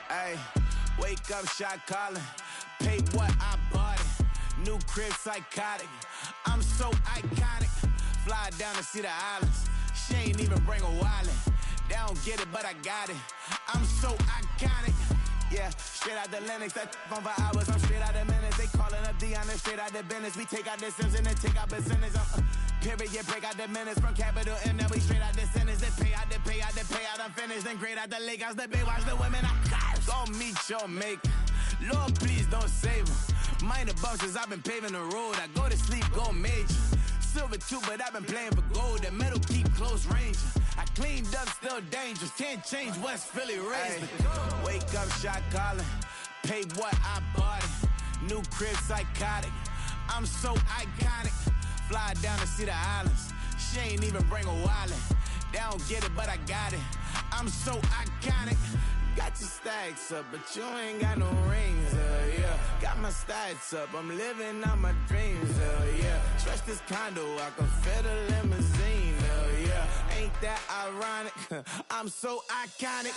Ayy, wake up, shot calling. Pay what I bought it. New crib, psychotic. I'm so iconic. Fly down to see the islands. She ain't even bring a wallet. They don't get it, but I got it. I'm so iconic. Yeah, straight out the Lennox, that phone for hours, I'm straight out the minutes. They calling up Dion and straight out the business. We take out the Sims and then take out percentage. Period, break out the minutes from capital M. Now we straight out the sentence. They pay out, I'm finished. Then grade out the lake house, the bay, watch the women. Go meet your maker. Lord, please don't save them. Minor bumps as I've been paving the road. I go to sleep, go major. Silver too, but I've been playing for gold. The metal keep close range. I cleaned up, still dangerous. Can't change West Philly raised. Wake up, shot calling. Pay what I bought it. New crib, psychotic. I'm so iconic. Fly down to see the islands. She ain't even bring a wallet. They don't get it, but I got it. I'm so iconic. Got your stacks up, but you ain't got no rings, yeah. Got my stats up, I'm living out my dreams, yeah. Stretch this condo, I can fit a limousine, yeah. Ain't that ironic? I'm so iconic.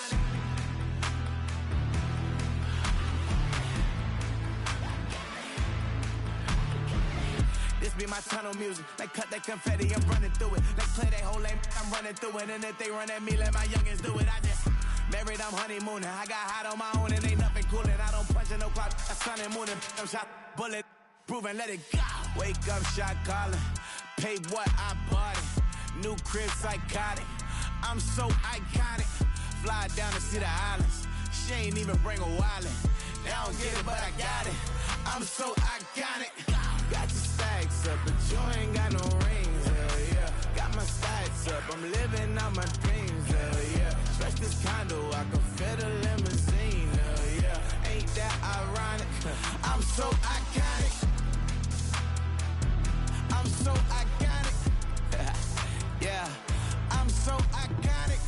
This be my tunnel music. Like cut that confetti, I'm running through it. Like play that whole lane, I'm running through it. And if they run at me, let my youngins do it. I just married, I'm honeymooning. I got hot on my own and ain't nothing coolin'. I don't punch in no clock, I sun and moonin'. I'm shot, bullet, proven, let it go. Wake up, shot calling. Pay what I bought it. New crib, psychotic. I'm so iconic. Fly down to see the islands. She ain't even bring a wallet. They don't get it, but I got it. I'm so iconic. Got your stacks up, but you ain't got no rings, hell yeah. Got my stats up, I'm living out my dreams, hell yeah. Stretch this condo, I can fit a limousine, hell yeah. Ain't that ironic? I'm so iconic. I'm so iconic. Yeah, I'm so iconic.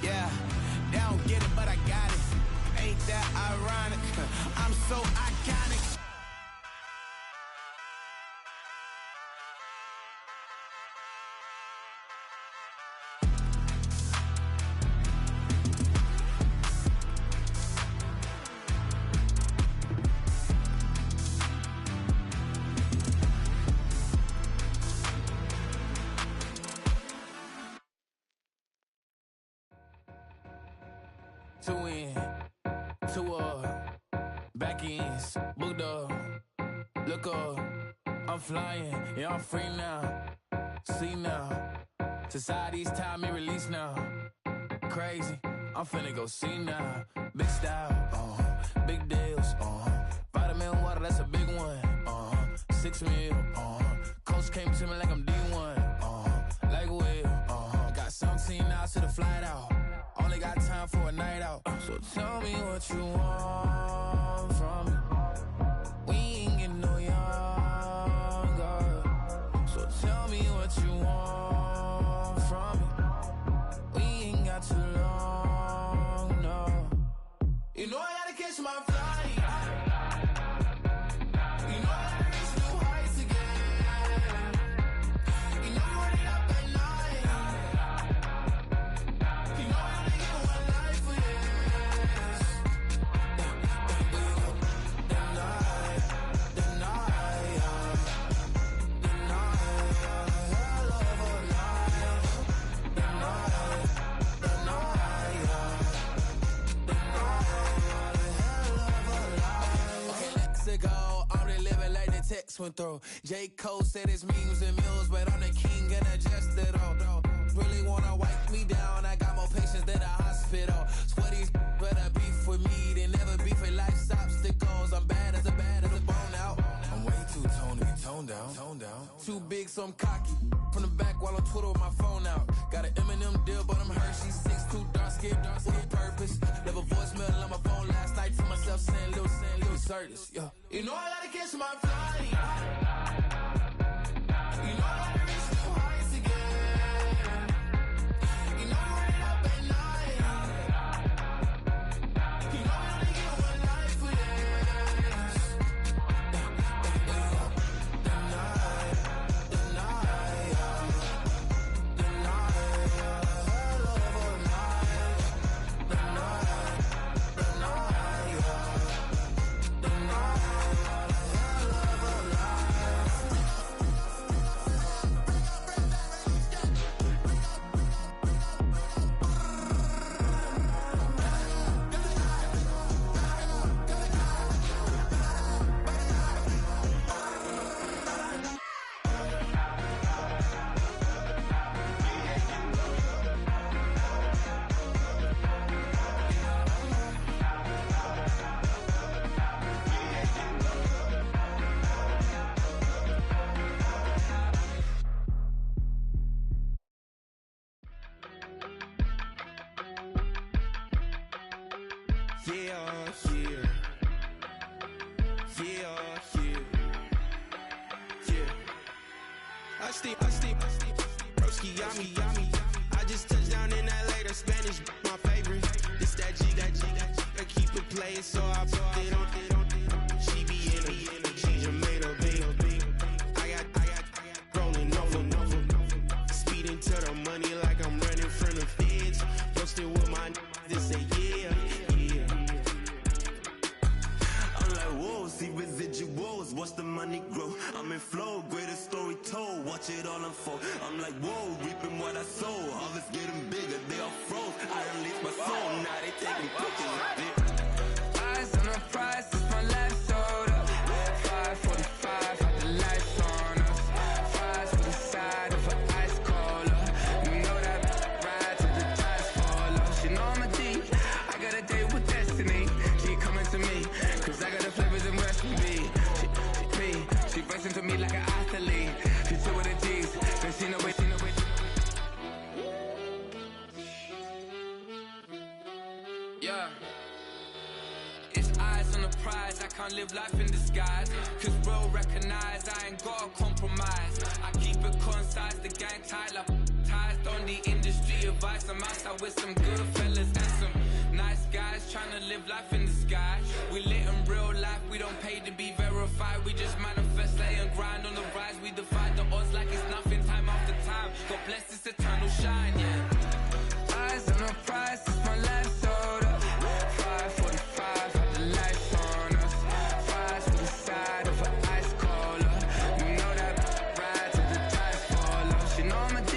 Yeah, they don't get it, but I got it. Ain't that ironic? I'm so iconic. Two in, two back ends, booked up, look up, I'm flying, yeah, I'm free now, see now, society's time me release now, crazy, I'm finna go see now, big style, big deals, vitamin water, that's a big one, 6 mil, coach came to me like I'm D1, like Will, got 17 hours to the flight out. Only got time for a night out. So tell me what you want from me. We ain't getting no younger. So tell me what you want from me. We ain't got too long, no. You know I gotta catch my flight. You know I gotta reach new heights again. You know we running up at night. You know text went through. J. Cole said it's memes and mills, but I'm the king and adjust it all. Really wanna wipe me down, I got more patience than a hospital. Sweaties better beef with me than never beef with life's obstacles. I'm bad as a bone out. I'm way too toned to be toned down. Too big, so I'm cocky. From the back while on Twitter with my phone out. Got an Eminem deal, but I'm Hershey. 6'2", dark skin, with a purpose. Never voicemail on my phone last night to myself saying Lil Curtis, yo. You know I gotta catch my flight. You know I gotta reach new heights again. You know we're running up at night. You know we only get one life for this. The night, hell of a night. The night. Broski, yummy. I just touched down in LA, the Spanish, my favorite. This that G. I keep it playing, so I put it on. She be in it, she just made a big. I got rolling over. Speeding to the money like I'm running from the feds. Posted with my this say yeah. I'm like, whoa, see residuals, watch the money grow. I'm in flow, greatest story told, watch it all unfold. I'm like, whoa, reaping what I sow. Harvest getting bigger, they all froze. I unleashed my soul, now they taking pictures of it. Eyes on the prize, it's my life sold up. 5:45, had the lights on us. Fries for the side of an ice cola. You know that ride till the tires fall off. She know I'm a D, I got a date with destiny. She coming to me, cause I got the flavors and recipe. She racing to me like an athlete. She two with the G's, then she know it. Yeah. It's eyes on the prize, I can't live life in disguise. Cause bro recognize I ain't gotta compromise. I keep it concise, the gang tight like ties. On the industry advice, I'm outside with some good fellas and some nice guys trying to live life in the sky. We lit in real life, we don't pay to be verified. We just manifest, lay and grind on the rise. We defy the odds like it's nothing, time after time. God bless this eternal shine, yeah. Eyes on the prize, it's my life sold up. 5:45, had the lights on us. Fries for the side of an ice cola. You know that ride till the tires fall off. She know I'm a D,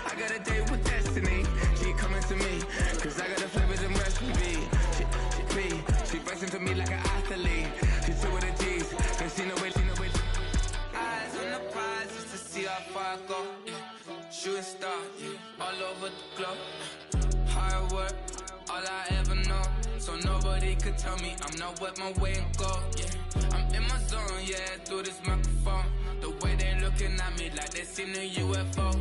I got a date with destiny. She coming to me, cause I got the flavors and recipe. She racing to me like an athlete. She two with the G's, then she know it. Eyes on the prize, just to see how far I go. Yeah. Shooting star, yeah. All over the globe. Hard work, all I ever know. So nobody could tell me I'm not what my way and go. Yeah, I'm in my zone, yeah, through this microphone. The way they looking at me like they seen a UFO.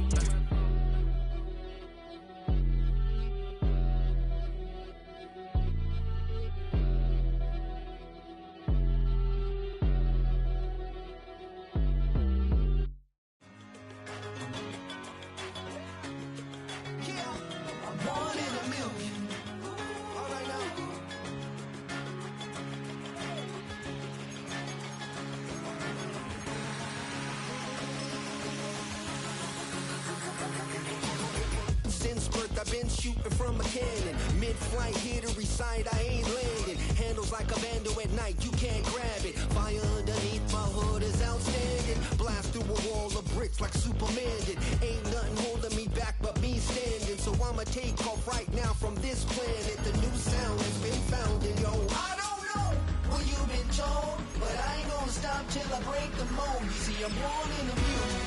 I've been shooting from a cannon. Mid-flight, here to recite, I ain't landing. Handles like a vandal at night, you can't grab it. Fire underneath my hood is outstanding. Blast through a wall of bricks like Superman did. Ain't nothing holding me back but me standing. So I'ma take off right now from this planet. The new sound has been found in yo. I don't know what you've been told, but I ain't gonna stop till I break the mold. You see, I'm born in the music.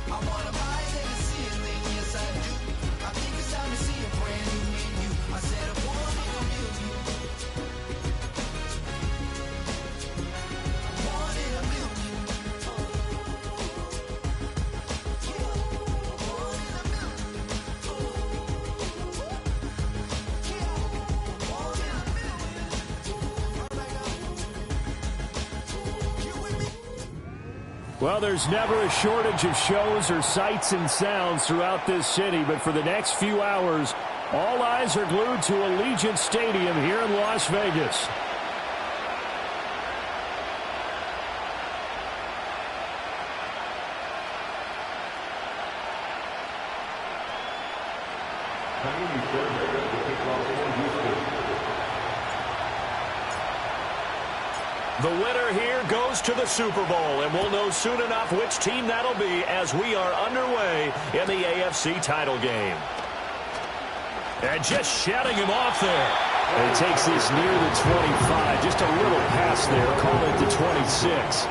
I wanna rise and see a thing, yes I do. I think it's time to see a brand new menu. I said I'm born in a million. Born in a million. Born in a million. Born in a million. All right now. You with me? Well, there's never a shortage of shows or sights and sounds throughout this city, but for the next few hours, all eyes are glued to Allegiant Stadium here in Las Vegas. The winner here goes to the Super Bowl, and we'll know soon enough which team that'll be as we are underway in the AFC title game. And just shouting him off there. And he takes this near the 25. Just a little pass there. Call it the 26.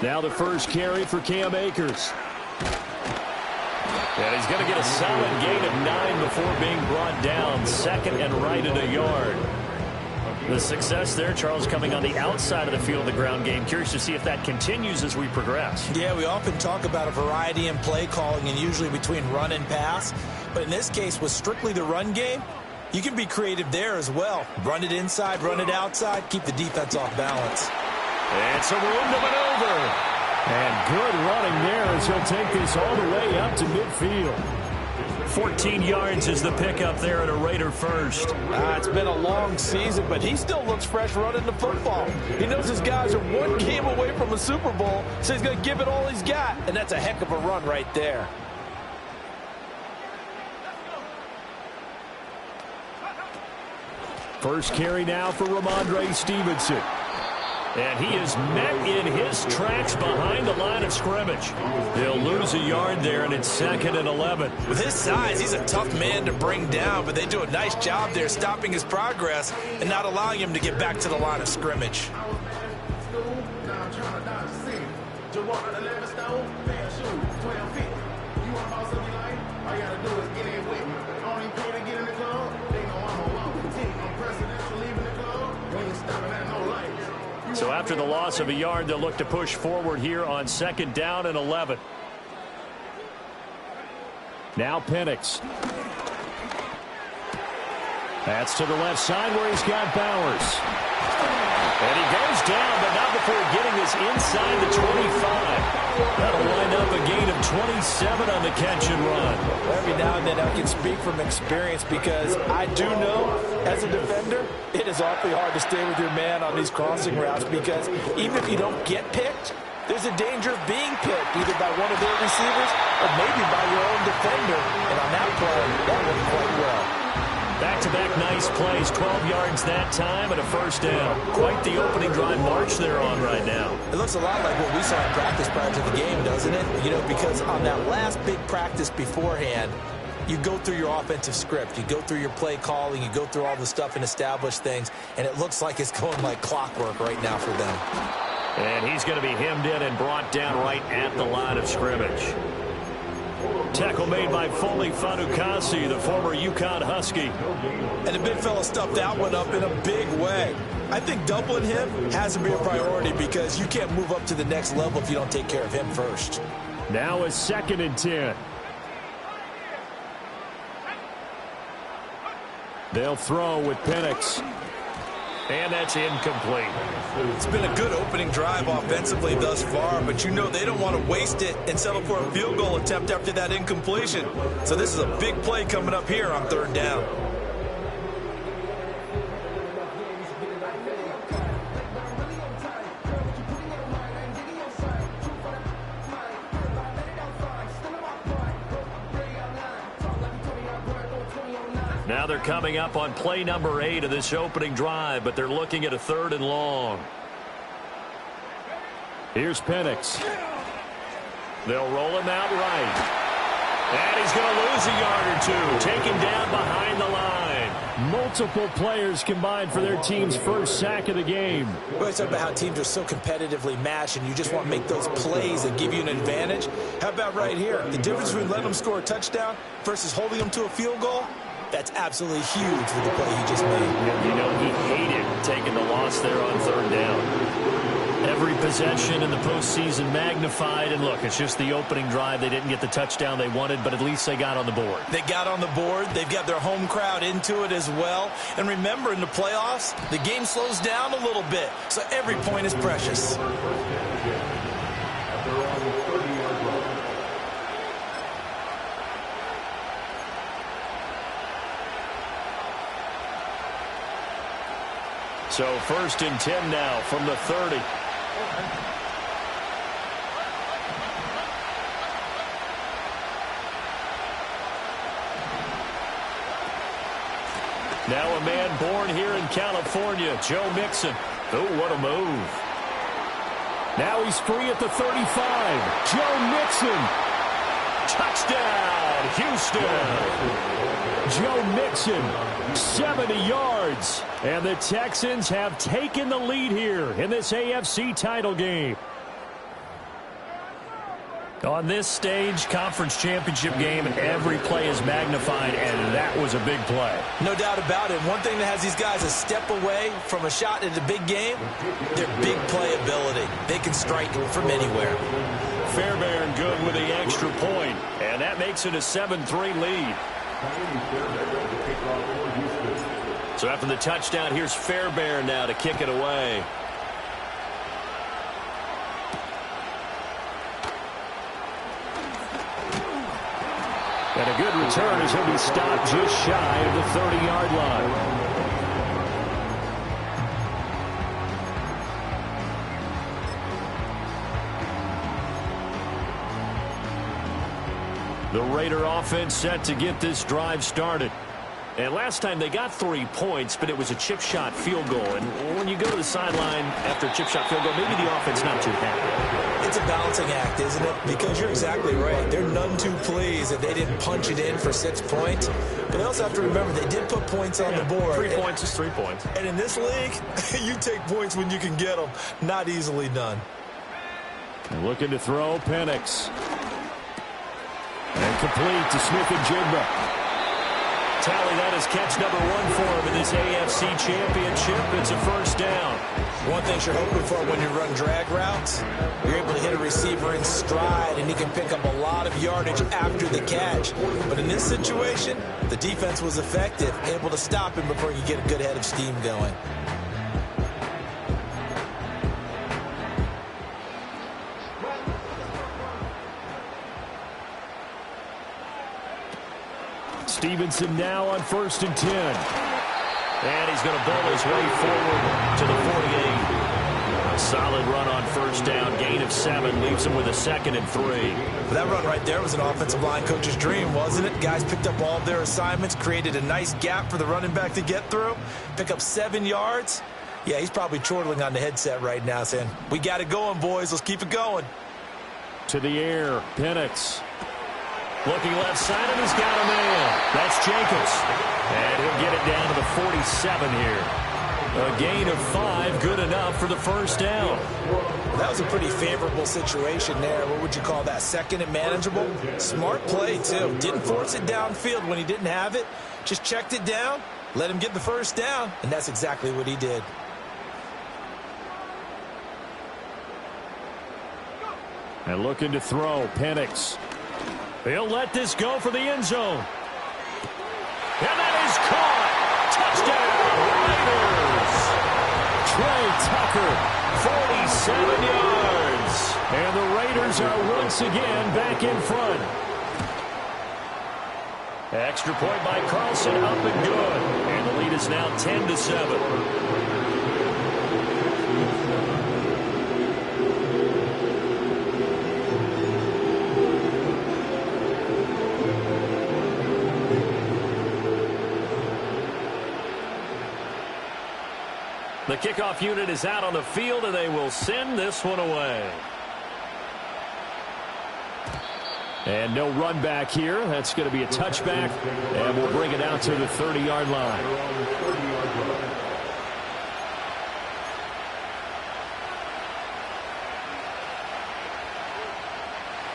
Now the first carry for Cam Akers. And he's going to get a solid gain of 9 before being brought down. Second and right at a yard. The success there, Charles, coming on the outside of the field, the ground game. Curious to see if that continues as we progress. Yeah, we often talk about a variety in play calling and usually between run and pass. But in this case, with strictly the run game, you can be creative there as well. Run it inside, run it outside, keep the defense off balance. It's a room to maneuver. And good running there as he'll take this all the way up to midfield. 14 yards is the pickup there at a Raider first. It's been a long season, but he still looks fresh running the football. He knows his guys are one game away from a Super Bowl, so he's going to give it all he's got. And that's a heck of a run right there. First carry now for Ramondre Stevenson. And he is met in his tracks behind the line of scrimmage. He'll lose a yard there, and it's 2nd and 11. With his size, he's a tough man to bring down, but they do a nice job there stopping his progress and not allowing him to get back to the line of scrimmage. So after the loss of a yard, they'll look to push forward here on 2nd down and 11. Now Penix. That's to the left side where he's got Bowers. And he goes down, but not before getting this inside the 25. That'll wind up a gain of 27 on the catch and run. Every now and then I can speak from experience because I do know, as a defender, it is awfully hard to stay with your man on these crossing routes because even if you don't get picked, there's a danger of being picked either by one of their receivers or maybe by your own defender. And on that play, that went quite well. Back-to-back nice plays, 12 yards that time and a first down. Quite the opening drive march they're on right now. It looks a lot like what we saw in practice prior to the game, doesn't it? You know, because on that last big practice beforehand, you go through your offensive script. You go through your play calling. You go through all the stuff and establish things. And it looks like it's going like clockwork right now for them. And he's going to be hemmed in and brought down right at the line of scrimmage. Tackle made by Foley Fanukasi, the former UConn Husky. And the big fella stuffed that one up in a big way. I think doubling him has to be a priority because you can't move up to the next level if you don't take care of him first. Now it's 2nd and 10. They'll throw with Penix. And that's incomplete. It's been a good opening drive offensively thus far, but you know they don't want to waste it and settle for a field goal attempt after that incompletion. So this is a big play coming up here on 3rd down. Now they're coming up on play number 8 of this opening drive, but they're looking at a 3rd and long. Here's Penix. They'll roll him out right. And he's going to lose a yard or two. Taken down behind the line. Multiple players combined for their team's first sack of the game. We always talk about how teams are so competitively matched and you just want to make those plays that give you an advantage. How about right here? The difference between letting them score a touchdown versus holding them to a field goal? That's absolutely huge for the play he just made. You know, he hated taking the loss there on 3rd down. Every possession in the postseason magnified. And look, it's just the opening drive. They didn't get the touchdown they wanted, but at least they got on the board. They got on the board. They've got their home crowd into it as well. And remember, in the playoffs, the game slows down a little bit. So every point is precious. So 1st and 10 now from the 30. Now a man born here in California, Joe Mixon. Oh, what a move. Now he's free at the 35. Joe Mixon. Touchdown, Houston. Joe Mixon, 70 yards. And the Texans have taken the lead here in this AFC title game. On this stage, conference championship game, every play is magnified, and that was a big play. No doubt about it. One thing that has these guys a step away from a shot in a big game, their big play ability. They can strike from anywhere. Fairbairn good with the extra point, and that makes it a 7-3 lead. So after the touchdown, here's Fairbairn now to kick it away. And a good return as he'll be stopped just shy of the 30-yard line. The Raider offense set to get this drive started. And last time they got 3 points, but it was a chip shot field goal. And when you go to the sideline after a chip shot field goal, maybe the offense not too happy. It's a balancing act, isn't it? Because you're exactly right. They're none too pleased that they didn't punch it in for 6 points. But they also have to remember they did put points on the board. 3 points is 3 points. And in this league, you take points when you can get them. Not easily done. And looking to throw, Penix. And complete to Smith-Njigba. Tally, that is catch number 1 for him in this AFC Championship. It's a first down. One thing you're hoping for when you run drag routes, you're able to hit a receiver in stride, and he can pick up a lot of yardage after the catch. But in this situation, the defense was effective, able to stop him before you get a good head of steam going. Stevenson now on 1st and 10. And he's going to bowl his way forward to the 48. A solid run on first down. Gain of 7 leaves him with a 2nd and 3. That run right there was an offensive line coach's dream, wasn't it? Guys picked up all of their assignments, created a nice gap for the running back to get through, pick up 7 yards. Yeah, he's probably chortling on the headset right now saying, we got it going, boys. Let's keep it going. To the air, Penix. Looking left side, and he's got a man. That's Jacobs. And he'll get it down to the 47 here. A gain of 5, good enough for the first down. That was a pretty favorable situation there. What would you call that? 2nd and manageable? Smart play, too. Didn't force it downfield when he didn't have it. Just checked it down, let him get the first down, and that's exactly what he did. And looking to throw, Penix. He'll let this go for the end zone. And that is caught. Touchdown, Raiders. Trey Tucker, 47 yards. And the Raiders are once again back in front. Extra point by Carlson, up and good. And the lead is now 10-7. The kickoff unit is out on the field, and they will send this one away. And no run back here. That's going to be a touchback, and we'll bring it out to the 30-yard line.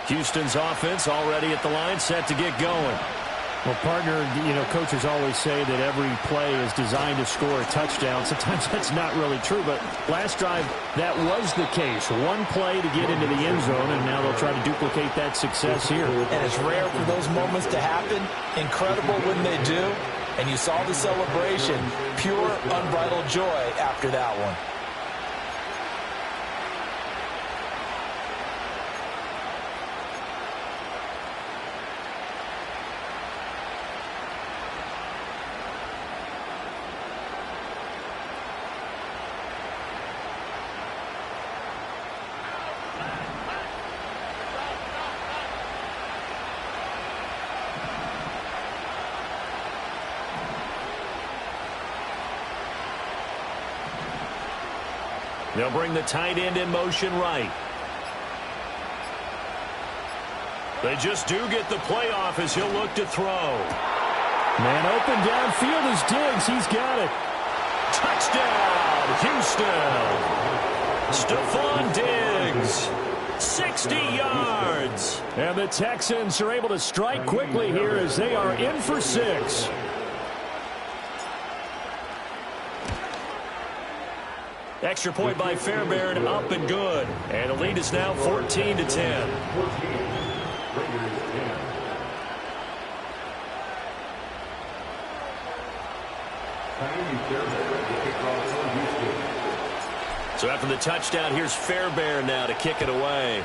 Houston's offense already at the line, set to get going. Well, partner, coaches always say that every play is designed to score a touchdown. Sometimes that's not really true, but last drive, that was the case. One play to get into the end zone, and now they'll try to duplicate that success here. And it's rare for those moments to happen. Incredible when they do. And you saw the celebration. Pure, unbridled joy after that one. They'll bring the tight end in motion right. They just do get the play off as he'll look to throw. Man open downfield is Diggs. He's got it. Touchdown, Houston. Stephon Diggs. 60 yards. And the Texans are able to strike quickly here as they are in for 6. Extra point by Fairbairn, up and good. And the lead is now 14-10. So after the touchdown, here's Fairbairn now to kick it away.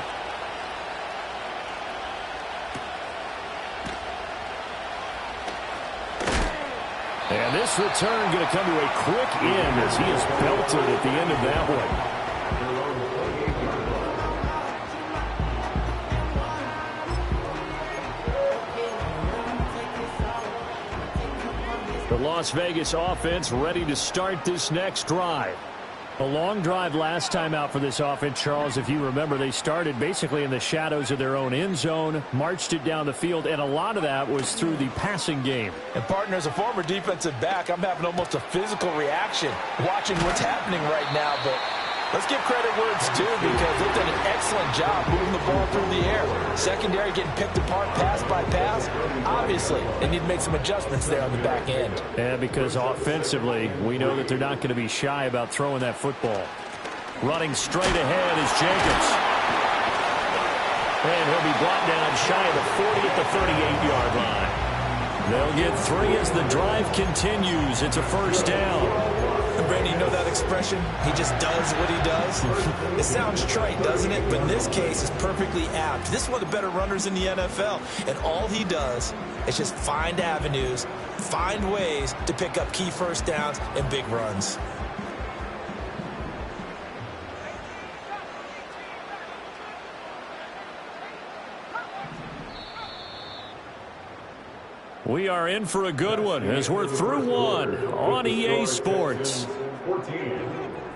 And this return going to come to a quick end as he is belted at the end of that one. The Las Vegas offense ready to start this next drive. A long drive last time out for this offense, Charles. If you remember, they started basically in the shadows of their own end zone, marched it down the field, and a lot of that was through the passing game. And, partner, as a former defensive back, I'm having almost a physical reaction watching what's happening right now. But let's give credit where it's due because they've done an excellent job moving the ball through the air. Secondary getting picked apart pass by pass. Obviously, they need to make some adjustments there on the back end. Yeah, because offensively, we know that they're not going to be shy about throwing that football. Running straight ahead is Jacobs. And he'll be brought down shy of the 40 at the 38-yard line. They'll get 3 as the drive continues. It's a first down. Brandon, you know that expression? He just does what he does. It sounds trite, doesn't it? But in this case, it's perfectly apt. This is one of the better runners in the NFL. And all he does is just find avenues, find ways to pick up key first downs and big runs. We are in for a good one as we're through one on EA Sports. 14,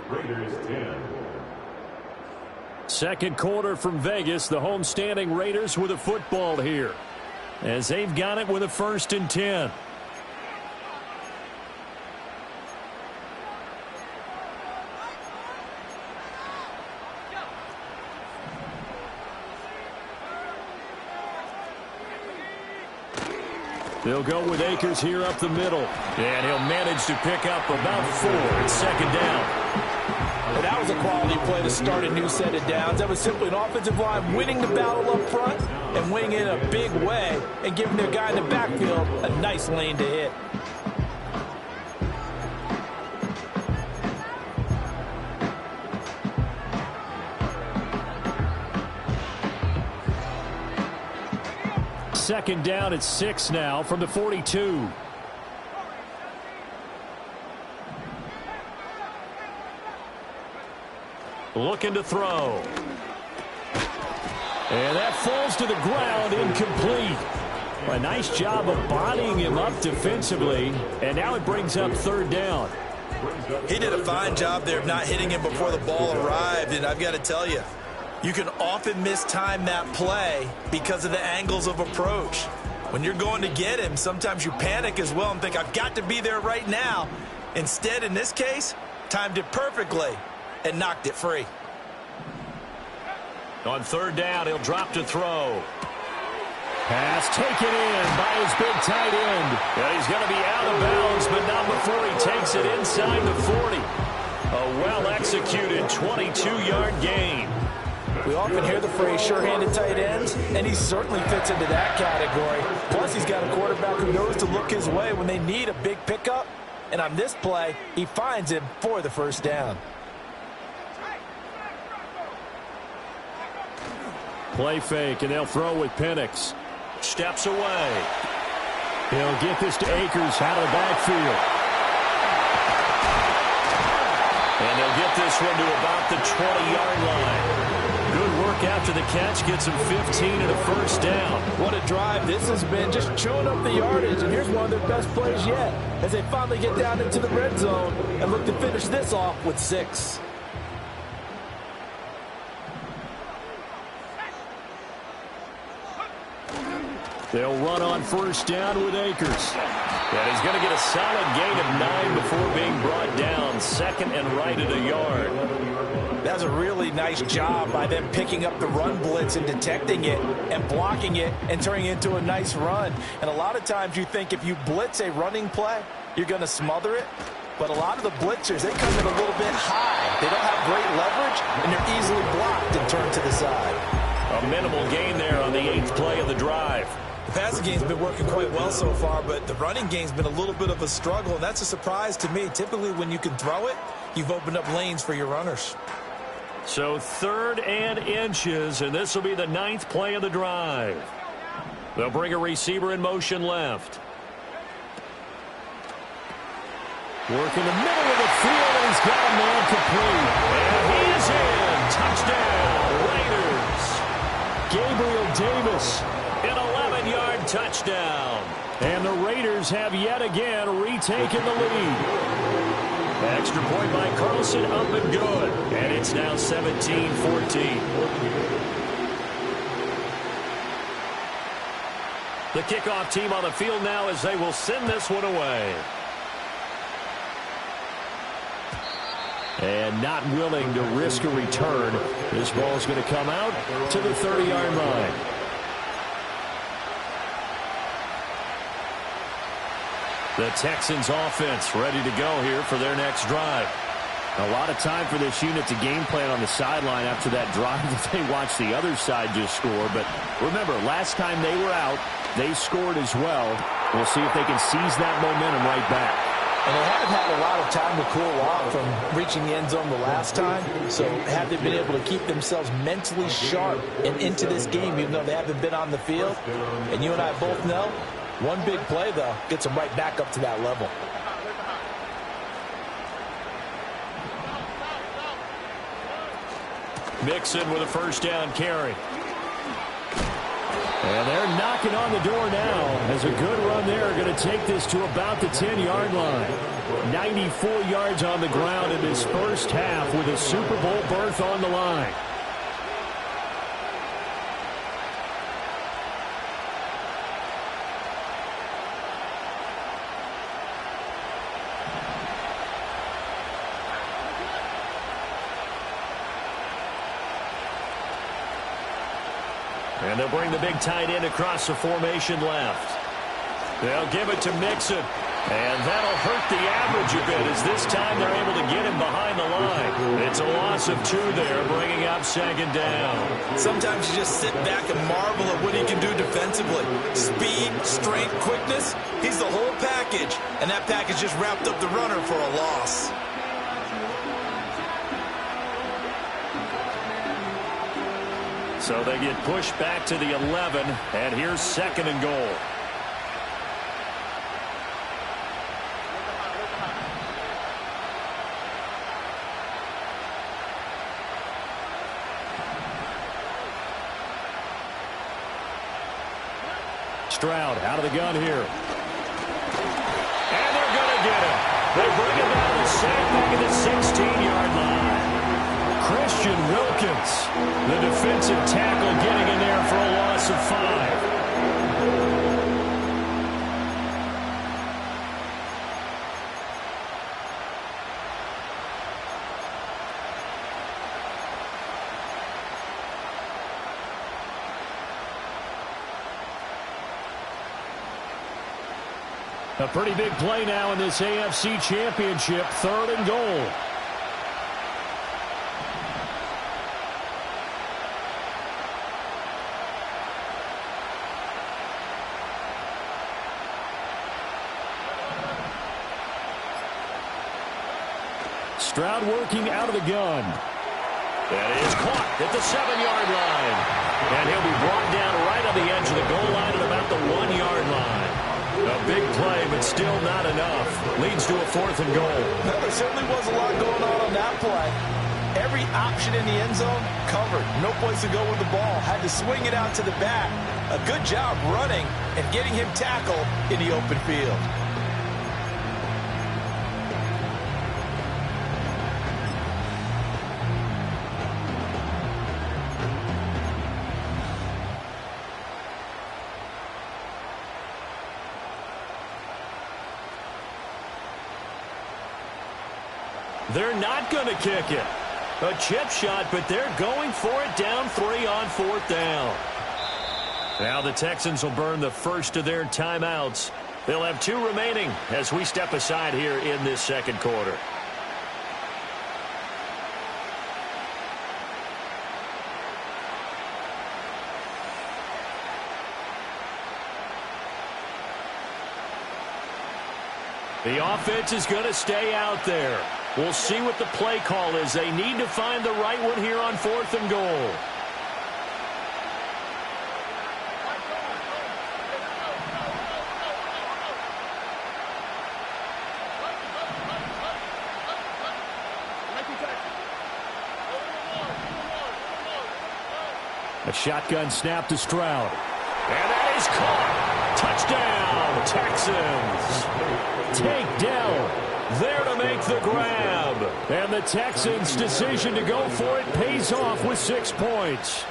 Raiders 10. Second quarter from Vegas, the homestanding Raiders with a football here as they've got it with a 1st and 10. They'll go with Akers here up the middle. And he'll manage to pick up about 4 at 2nd down. Well, that was a quality play to start a new set of downs. That was simply an offensive line winning the battle up front and winning it in a big way and giving their guy in the backfield a nice lane to hit. Second down at 6 now from the 42. Looking to throw. And that falls to the ground, incomplete. A nice job of bodying him up defensively, and now it brings up 3rd down. He did a fine job there of not hitting him before the ball arrived, and I've got to tell you, you can often mistime that play because of the angles of approach. When you're going to get him, sometimes you panic as well and think, I've got to be there right now. Instead, in this case, timed it perfectly and knocked it free. On 3rd down, he'll drop to throw. Pass taken in by his big tight end. And he's going to be out of bounds, but not before he takes it inside the 40. A well-executed 22-yard gain. We often hear the phrase sure-handed tight ends, and he certainly fits into that category. Plus, he's got a quarterback who knows to look his way when they need a big pickup. And on this play, he finds him for the 1st down. Play fake, and they'll throw with Penix. Steps away. He'll get this to Akers out of the backfield. And they'll get this one to about the 20-yard line. Good work after the catch. Gets him 15 and a 1st down. What a drive this has been, just chewing up the yardage. And here's one of their best plays yet as they finally get down into the red zone and look to finish this off with 6. They'll run on 1st down with Akers. And he's going to get a solid gain of 9 before being brought down. Second and right at a yard. That's a really nice job by them picking up the run blitz and detecting it and blocking it and turning it into a nice run. And a lot of times you think if you blitz a running play, you're going to smother it. But a lot of the blitzers, they come in a little bit high. They don't have great leverage, and they're easily blocked and turned to the side. A minimal gain there on the 8th play of the drive. The passing game's been working quite well so far, but the running game's been a little bit of a struggle, and that's a surprise to me. Typically, when you can throw it, you've opened up lanes for your runners. So 3rd and inches, and this will be the 9th play of the drive. They'll bring a receiver in motion left. Work in the middle of the field, and he's got a man complete. And he is in. Touchdown, Raiders. Gabriel Davis, an 11-yard touchdown. And the Raiders have yet again retaken the lead. Extra point by Carlson, up and good. And it's now 17-14. The kickoff team on the field now as they will send this one away. And not willing to risk a return. This ball is going to come out to the 30-yard line. The Texans offense ready to go here for their next drive. A lot of time for this unit to game plan on the sideline after that drive that they watched the other side just score. But remember, last time they were out, they scored as well. We'll see if they can seize that momentum right back. And they haven't had a lot of time to cool off from reaching the end zone the last time. So have they been able to keep themselves mentally sharp and into this game, even though they haven't been on the field? And you and I both know, one big play, though, gets them right back up to that level. Mixon with a first down carry. And they're knocking on the door now as a good run there. Going to take this to about the 10-yard line. 94 yards on the ground in this first half with a Super Bowl berth on the line. And they'll bring the big tight end across the formation left. They'll give it to Mixon. And that'll hurt the average a bit as this time they're able to get him behind the line. It's a loss of 2 there, bringing up second down. Sometimes you just sit back and marvel at what he can do defensively. Speed, strength, quickness, he's the whole package. And that package just wrapped up the runner for a loss. So they get pushed back to the 11, and here's second and goal. Stroud out of the gun here. And they're going to get him. They bring him down the sack back at the 16-yard line. Christian Wilkins, the defensive tackle, getting in there for a loss of 5. A pretty big play now in this AFC Championship, 3rd and goal. Stroud working out of the gun. That is caught at the 7-yard line. And he'll be brought down right on the edge of the goal line at about the 1-yard line. A big play, but still not enough. Leads to a 4th and goal. Well, there certainly was a lot going on that play. Every option in the end zone covered. No place to go with the ball. Had to swing it out to the back. A good job running and getting him tackled in the open field. They're not going to kick it. A chip shot, but they're going for it down 3 on 4th down. Now the Texans will burn the first of their timeouts. They'll have 2 remaining as we step aside here in this second quarter. The offense is going to stay out there. We'll see what the play call is. They need to find the right one here on 4th and goal. A shotgun snap to Stroud. And that is caught. Touchdown, Texans. Takedown. There to make the grab. And the Texans' decision to go for it pays off with 6 points.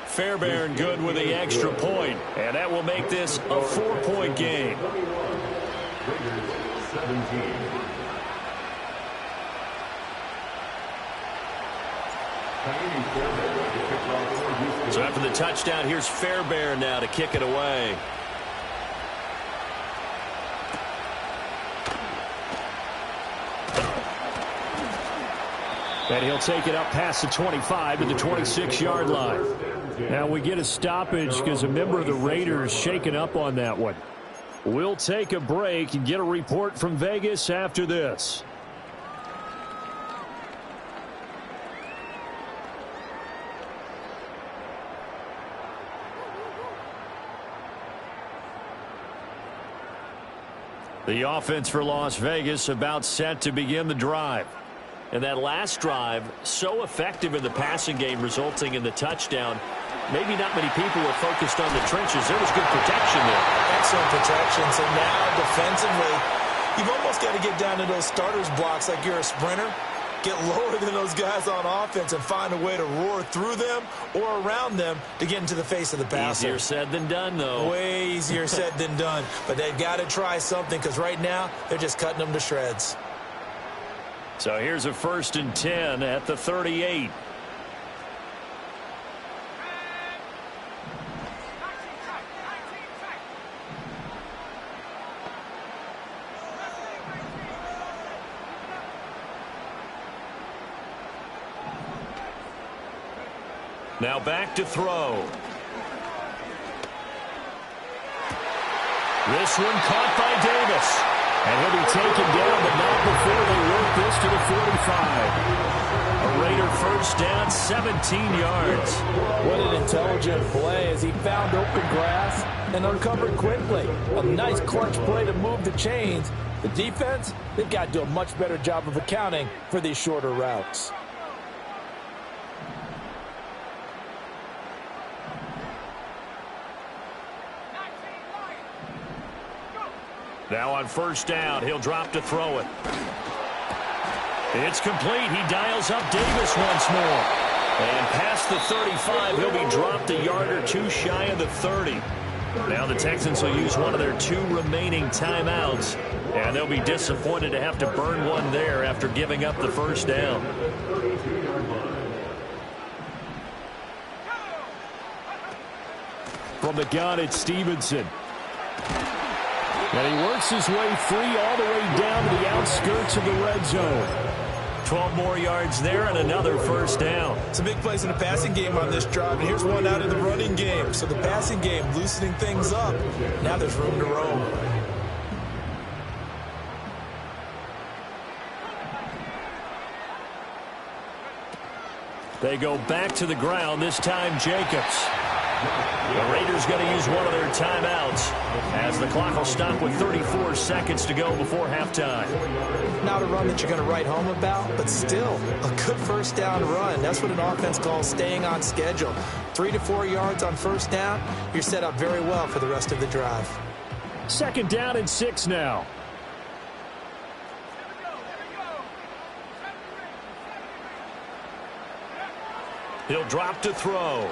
Fairbairn good with the extra point. And that will make this a 4-point game. Raiders 17. So after the touchdown, here's Fairbairn now to kick it away. And he'll take it up past the 25 to the 26-yard line. Now we get a stoppage because a member of the Raiders shaken up on that one. We'll take a break and get a report from Vegas after this. The offense for Las Vegas about set to begin the drive. And that last drive, so effective in the passing game, resulting in the touchdown. Maybe not many people were focused on the trenches. There was good protection there. Excellent protection. So now defensively, you've almost got to get down to those starters blocks like you're a sprinter. Get lower than those guys on offense and find a way to roar through them or around them to get into the face of the passer. Easier said than done, though. Way easier said than done. But they've got to try something because right now they're just cutting them to shreds. So here's a 1st and 10 at the 38. Now back to throw. This one caught by Davis. And he'll be taken down, but not before they work this to the 45. A Raider first down, 17 yards. What an intelligent play as he found open grass and uncovered quickly. A nice clutch play to move the chains. The defense, they've got to do a much better job of accounting for these shorter routes. Now on 1st down, he'll drop to throw it. It's complete. He dials up Davis once more. And past the 35, he'll be dropped a yard or 2 shy of the 30. Now the Texans will use one of their 2 remaining timeouts. And they'll be disappointed to have to burn one there after giving up the 1st down. From the gun, it's Stevenson. And he works his way free all the way down to the outskirts of the red zone. 12 more yards there and another 1st down. Some big plays in the passing game on this drive, and here's one out of the running game. So the passing game loosening things up. Now there's room to roam. They go back to the ground, this time Jacobs. The Raiders going to use one of their timeouts as the clock will stop with 34 seconds to go before halftime. Not a run that you're going to write home about, but still a good 1st down run. That's what an offense calls staying on schedule. 3 to 4 yards on 1st down, you're set up very well for the rest of the drive. 2nd down and 6 now. He'll drop to throw.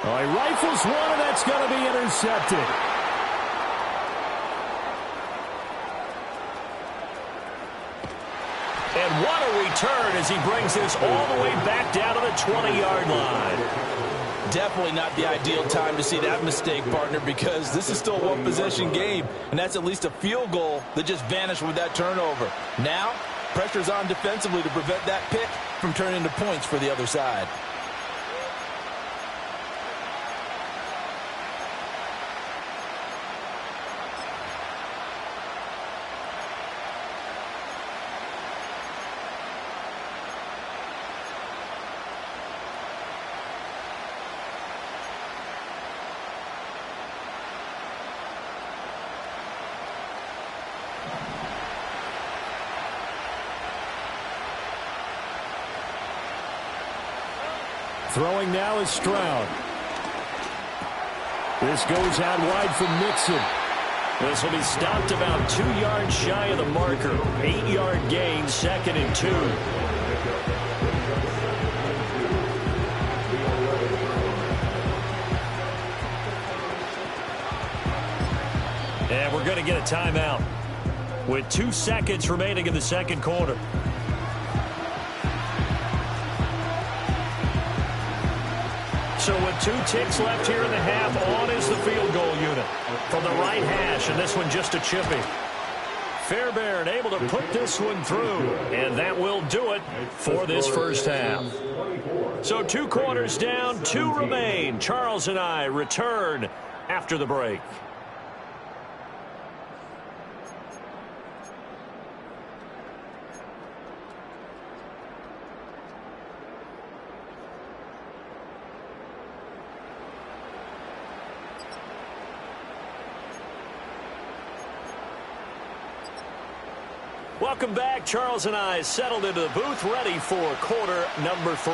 Oh, he rifles one, and that's going to be intercepted. And what a return as he brings this all the way back down to the 20-yard line. Definitely not the ideal time to see that mistake, partner, because this is still a one-possession game, and that's at least a field goal that just vanished with that turnover. Now, pressure's on defensively to prevent that pick from turning into points for the other side. Throwing now is Stroud. This goes out wide from Mixon. This will be stopped about 2 yards shy of the marker. 8-yard gain, 2nd and 2. And we're going to get a timeout with 2 seconds remaining in the second quarter. So with 2 ticks left here in the half, on is the field goal unit from the right hash, and this one just a chippy. Fairbairn able to put this one through, and that will do it for this first half. So 2 quarters down, 2 remain. Charles and I return after the break. Welcome back. Charles and I settled into the booth, ready for quarter number 3.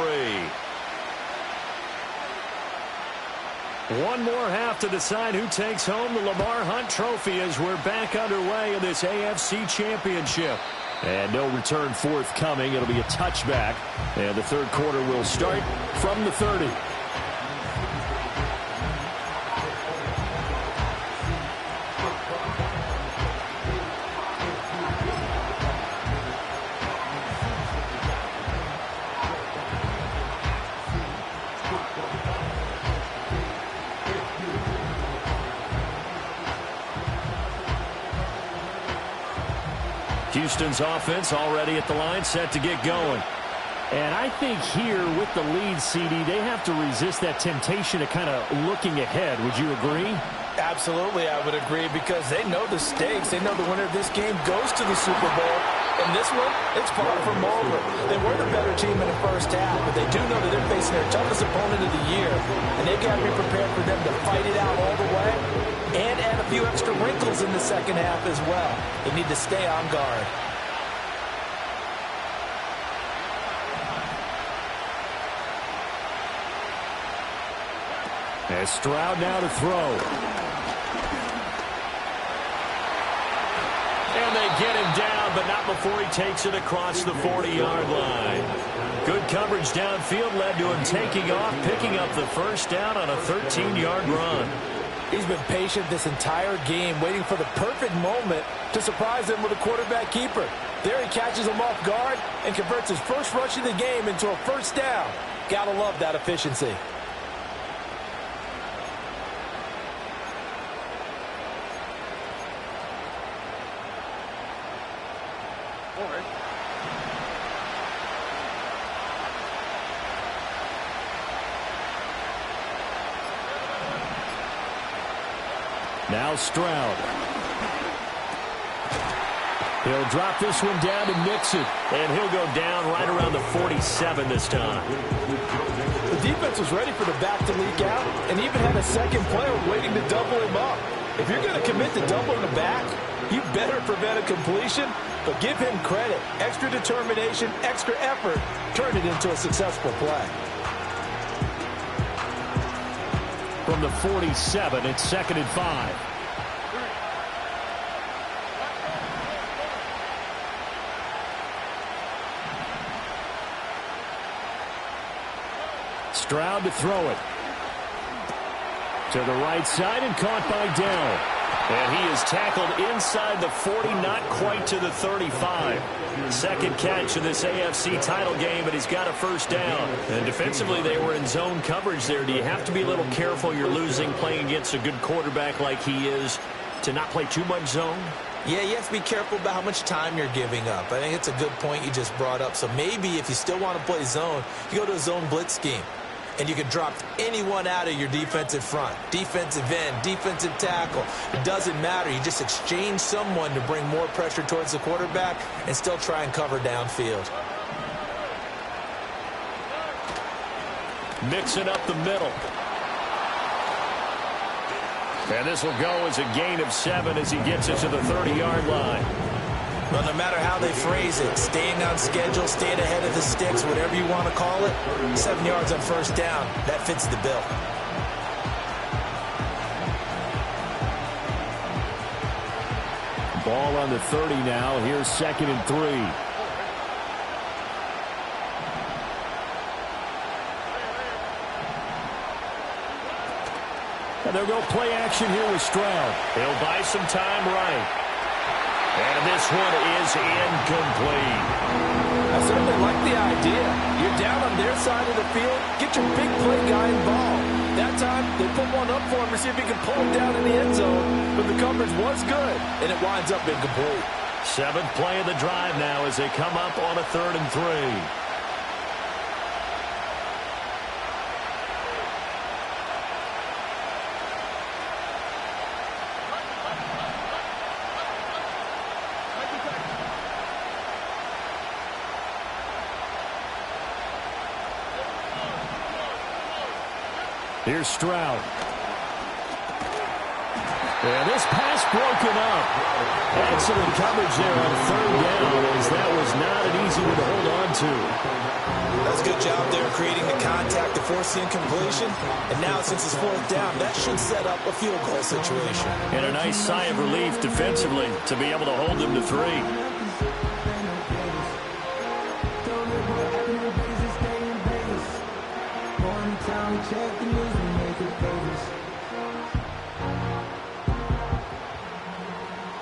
One more half to decide who takes home the Lamar Hunt Trophy as we're back underway in this AFC Championship. And no return forthcoming. It'll be a touchback. And the third quarter will start from the 30. Houston's offense already at the line, set to get going. And I think here with the lead, CD, they have to resist that temptation of kind of looking ahead. Would you agree? Absolutely, I would agree, because they know the stakes. They know the winner of this game goes to the Super Bowl. And this one, it's far from over. They were the better team in the first half, but they do know that they're facing their toughest opponent of the year. And they've got to be prepared for them to fight it out all the way and add a few extra wrinkles in the second half as well. They need to stay on guard. As Stroud now to throw. And they get him down, but not before he takes it across the 40-yard line. Good coverage downfield led to him taking off, picking up the first down on a 13-yard run. He's been patient this entire game, waiting for the perfect moment to surprise him with a quarterback keeper. There he catches him off guard and converts his first rush of the game into a first down. Gotta love that efficiency. Now Stroud. He'll drop this one down to Mixon. And he'll go down right around the 47 this time. The defense was ready for the back to leak out and even had a second player waiting to double him up. If you're going to commit to doubling the back, you better prevent a completion, but give him credit. Extra determination, extra effort, turned it into a successful play. From the 47, it's 2nd and 5. Stroud to throw it. To the right side and caught by Dell. And he is tackled inside the 40, not quite to the 35. Second catch of this AFC title game, but he's got a first down. And defensively, they were in zone coverage there. Do you have to be a little careful you're losing playing against a good quarterback like he is to not play too much zone? Yeah, you have to be careful about how much time you're giving up. I think it's a good point you just brought up. So maybe if you still want to play zone, you go to a zone blitz scheme. And you can drop anyone out of your defensive front. Defensive end, defensive tackle. It doesn't matter. You just exchange someone to bring more pressure towards the quarterback and still try and cover downfield. Mixing up the middle. And this will go as a gain of 7 as he gets it to the 30-yard line. Well, no matter how they phrase it, staying on schedule, staying ahead of the sticks, whatever you want to call it, 7 yards on first down, that fits the bill. Ball on the 30 now. Here's 2nd and 3. And they'll go play action here with Stroud. He'll buy some time right. And this one is incomplete. I certainly like the idea. You're down on their side of the field. Get your big play guy involved. That time, they put one up for him to see if he can pull him down in the end zone. But the coverage was good, and it winds up incomplete. 7th play of the drive now as they come up on a 3rd and 3. Here's Stroud. And this pass broken up. Excellent coverage there on 3rd down, as that was not an easy one to hold on to. That's a good job there creating the contact to force the incompletion. And now since it's 4th down, that should set up a field goal situation. And a nice sigh of relief defensively to be able to hold them to 3.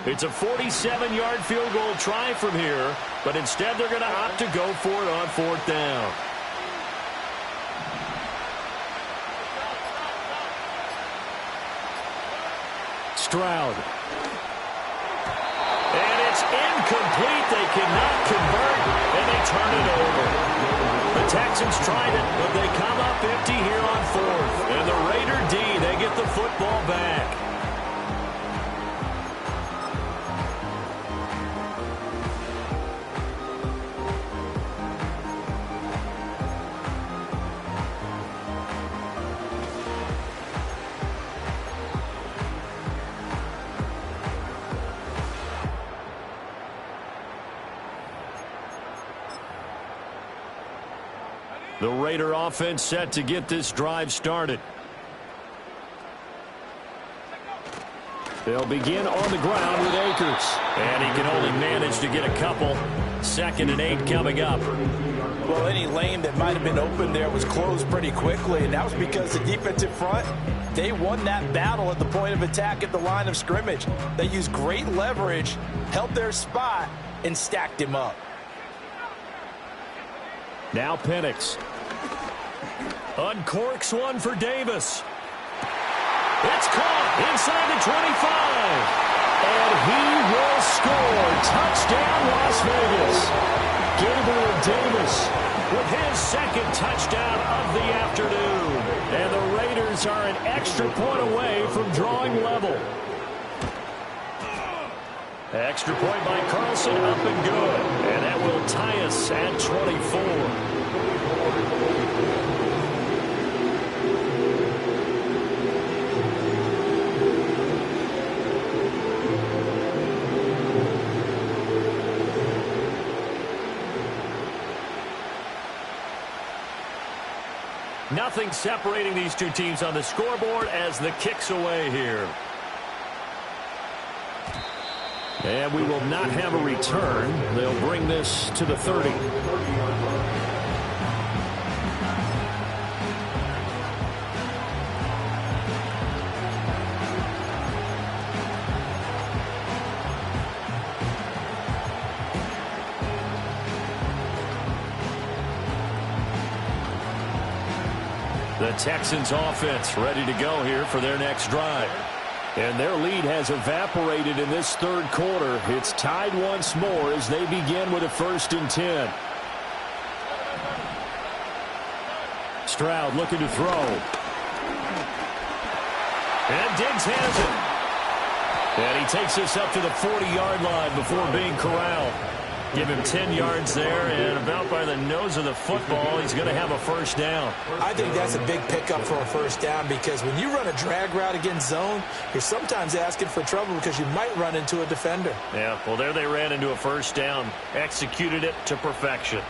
It's a 47-yard field goal try from here, but instead they're going to opt to go for it on 4th down. Stroud. And it's incomplete. They cannot convert, and they turn it over. The Texans tried it, but they come up empty here on 4th. And the Raider D, they get the football back. The Raider offense set to get this drive started. They'll begin on the ground with Akers. And he can only manage to get a couple. 2nd and 8 coming up. Well, any lane that might have been open there was closed pretty quickly, and that was because the defensive front, they won that battle at the point of attack at the line of scrimmage. They used great leverage, held their spot, and stacked him up. Now Penix. Uncorks one for Davis. It's caught inside the 25. And he will score. Touchdown, Las Vegas. Gabriel Davis with his 2nd touchdown of the afternoon. And the Raiders are an extra point away from drawing level. Extra point by Carlson, up and good. And that will tie us at 24. Nothing separating these two teams on the scoreboard as the kick's away here. And we will not have a return. They'll bring this to the 30. The Texans offense ready to go here for their next drive. And their lead has evaporated in this third quarter. It's tied once more as they begin with a 1st and 10. Stroud looking to throw. And Diggs has it. And he takes this up to the 40-yard line before being corralled. Give him 10 yards there, and about by the nose of the football, he's going to have a 1st down. I think that's a big pickup for a 1st down, because when you run a drag route against zone, you're sometimes asking for trouble because you might run into a defender. Yeah, well, there they ran into a 1st down, executed it to perfection.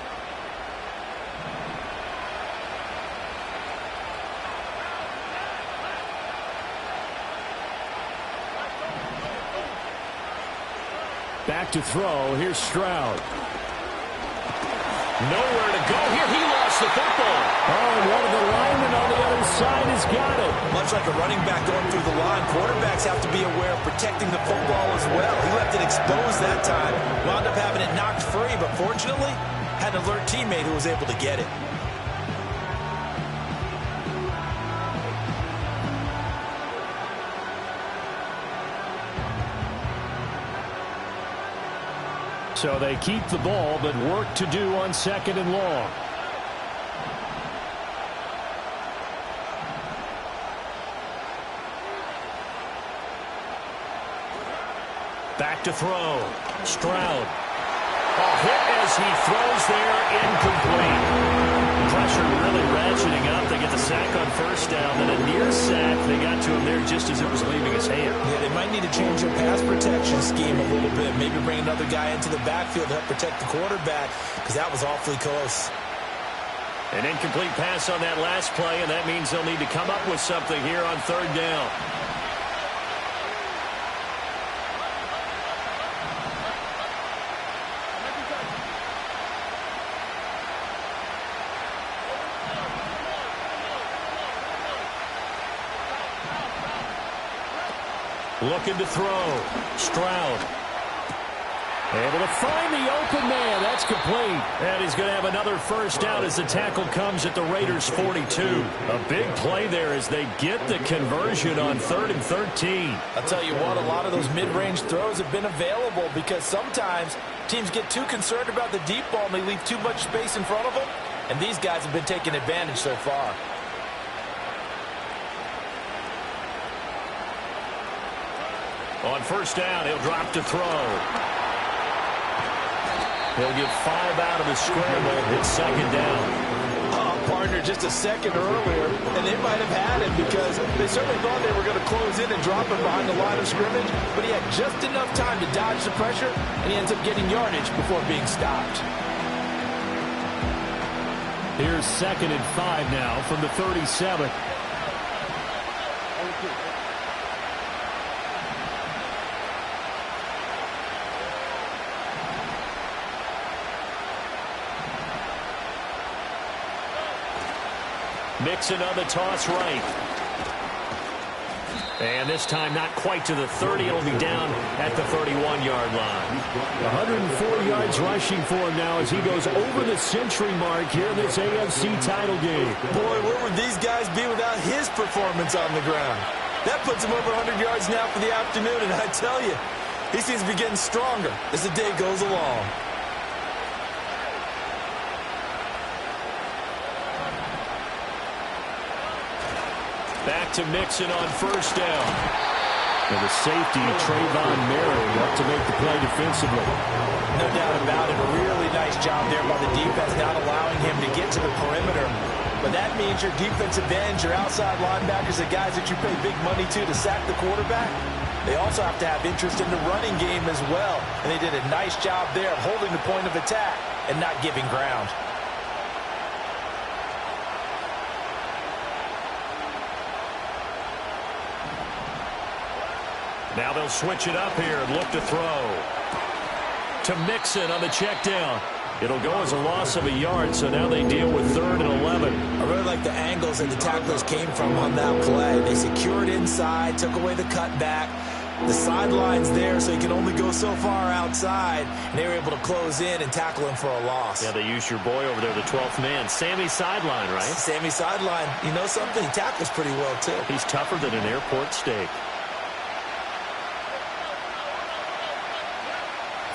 Back to throw. Here's Stroud. Nowhere to go here. He lost the football. Oh, and one of the linemen on the other side has got it. Much like a running back going through the line, quarterbacks have to be aware of protecting the football as well. He left it exposed that time. Wound up having it knocked free, but fortunately, had an alert teammate who was able to get it. So they keep the ball, but work to do on 2nd and long. Back to throw. Stroud. A hit as he throws there, incomplete. Pressure really ratcheting up. They get the sack on 1st down, then a near sack. They got to him there just as it was leaving his hand. Yeah, they might need to change their pass protection scheme a little bit. Maybe bring another guy into the backfield to help protect the quarterback, because that was awfully close. An incomplete pass on that last play, and that means they'll need to come up with something here on 3rd down. Looking to throw. Stroud. Able to find the open man. That's complete. And he's going to have another 1st down as the tackle comes at the Raiders' 42. A big play there as they get the conversion on 3rd and 13. I'll tell you what, a lot of those mid-range throws have been available because sometimes teams get too concerned about the deep ball and they leave too much space in front of them. And these guys have been taking advantage so far. On 1st down, he'll drop to throw. He'll get 5 out of the scramble. It's 2nd down. Partner just a second earlier, and they might have had him because they certainly thought they were going to close in and drop him behind the line of scrimmage, but he had just enough time to dodge the pressure, and he ends up getting yardage before being stopped. Here's 2nd and 5 now from the 37. Mixon on the toss right. And this time not quite to the 30. It'll be down at the 31-yard line. 104 yards rushing for him now as he goes over the century mark here in this AFC title game. Boy, where would these guys be without his performance on the ground? That puts him over 100 yards now for the afternoon, and I tell you, he seems to be getting stronger as the day goes along. Back to Mixon on 1st down. And the safety, Trayvon Merrick, up to make the play defensively. No doubt about it. A really nice job there by the defense, not allowing him to get to the perimeter. But that means your defensive ends, your outside linebackers, the guys that you pay big money to sack the quarterback, they also have to have interest in the running game as well. And they did a nice job there of holding the point of attack and not giving ground. Now they'll switch it up here and look to throw. To Mixon on the check down. It'll go as a loss of a yard, so now they deal with 3rd and 11. I really like the angles that the tacklers came from on that play. They secured inside, took away the cutback, The sideline's there, so he can only go so far outside, and they were able to close in and tackle him for a loss. Yeah, they used your boy over there, the 12th man. Sammy sideline, right? Sammy sideline. You know something? He tackles pretty well, too. He's tougher than an airport steak.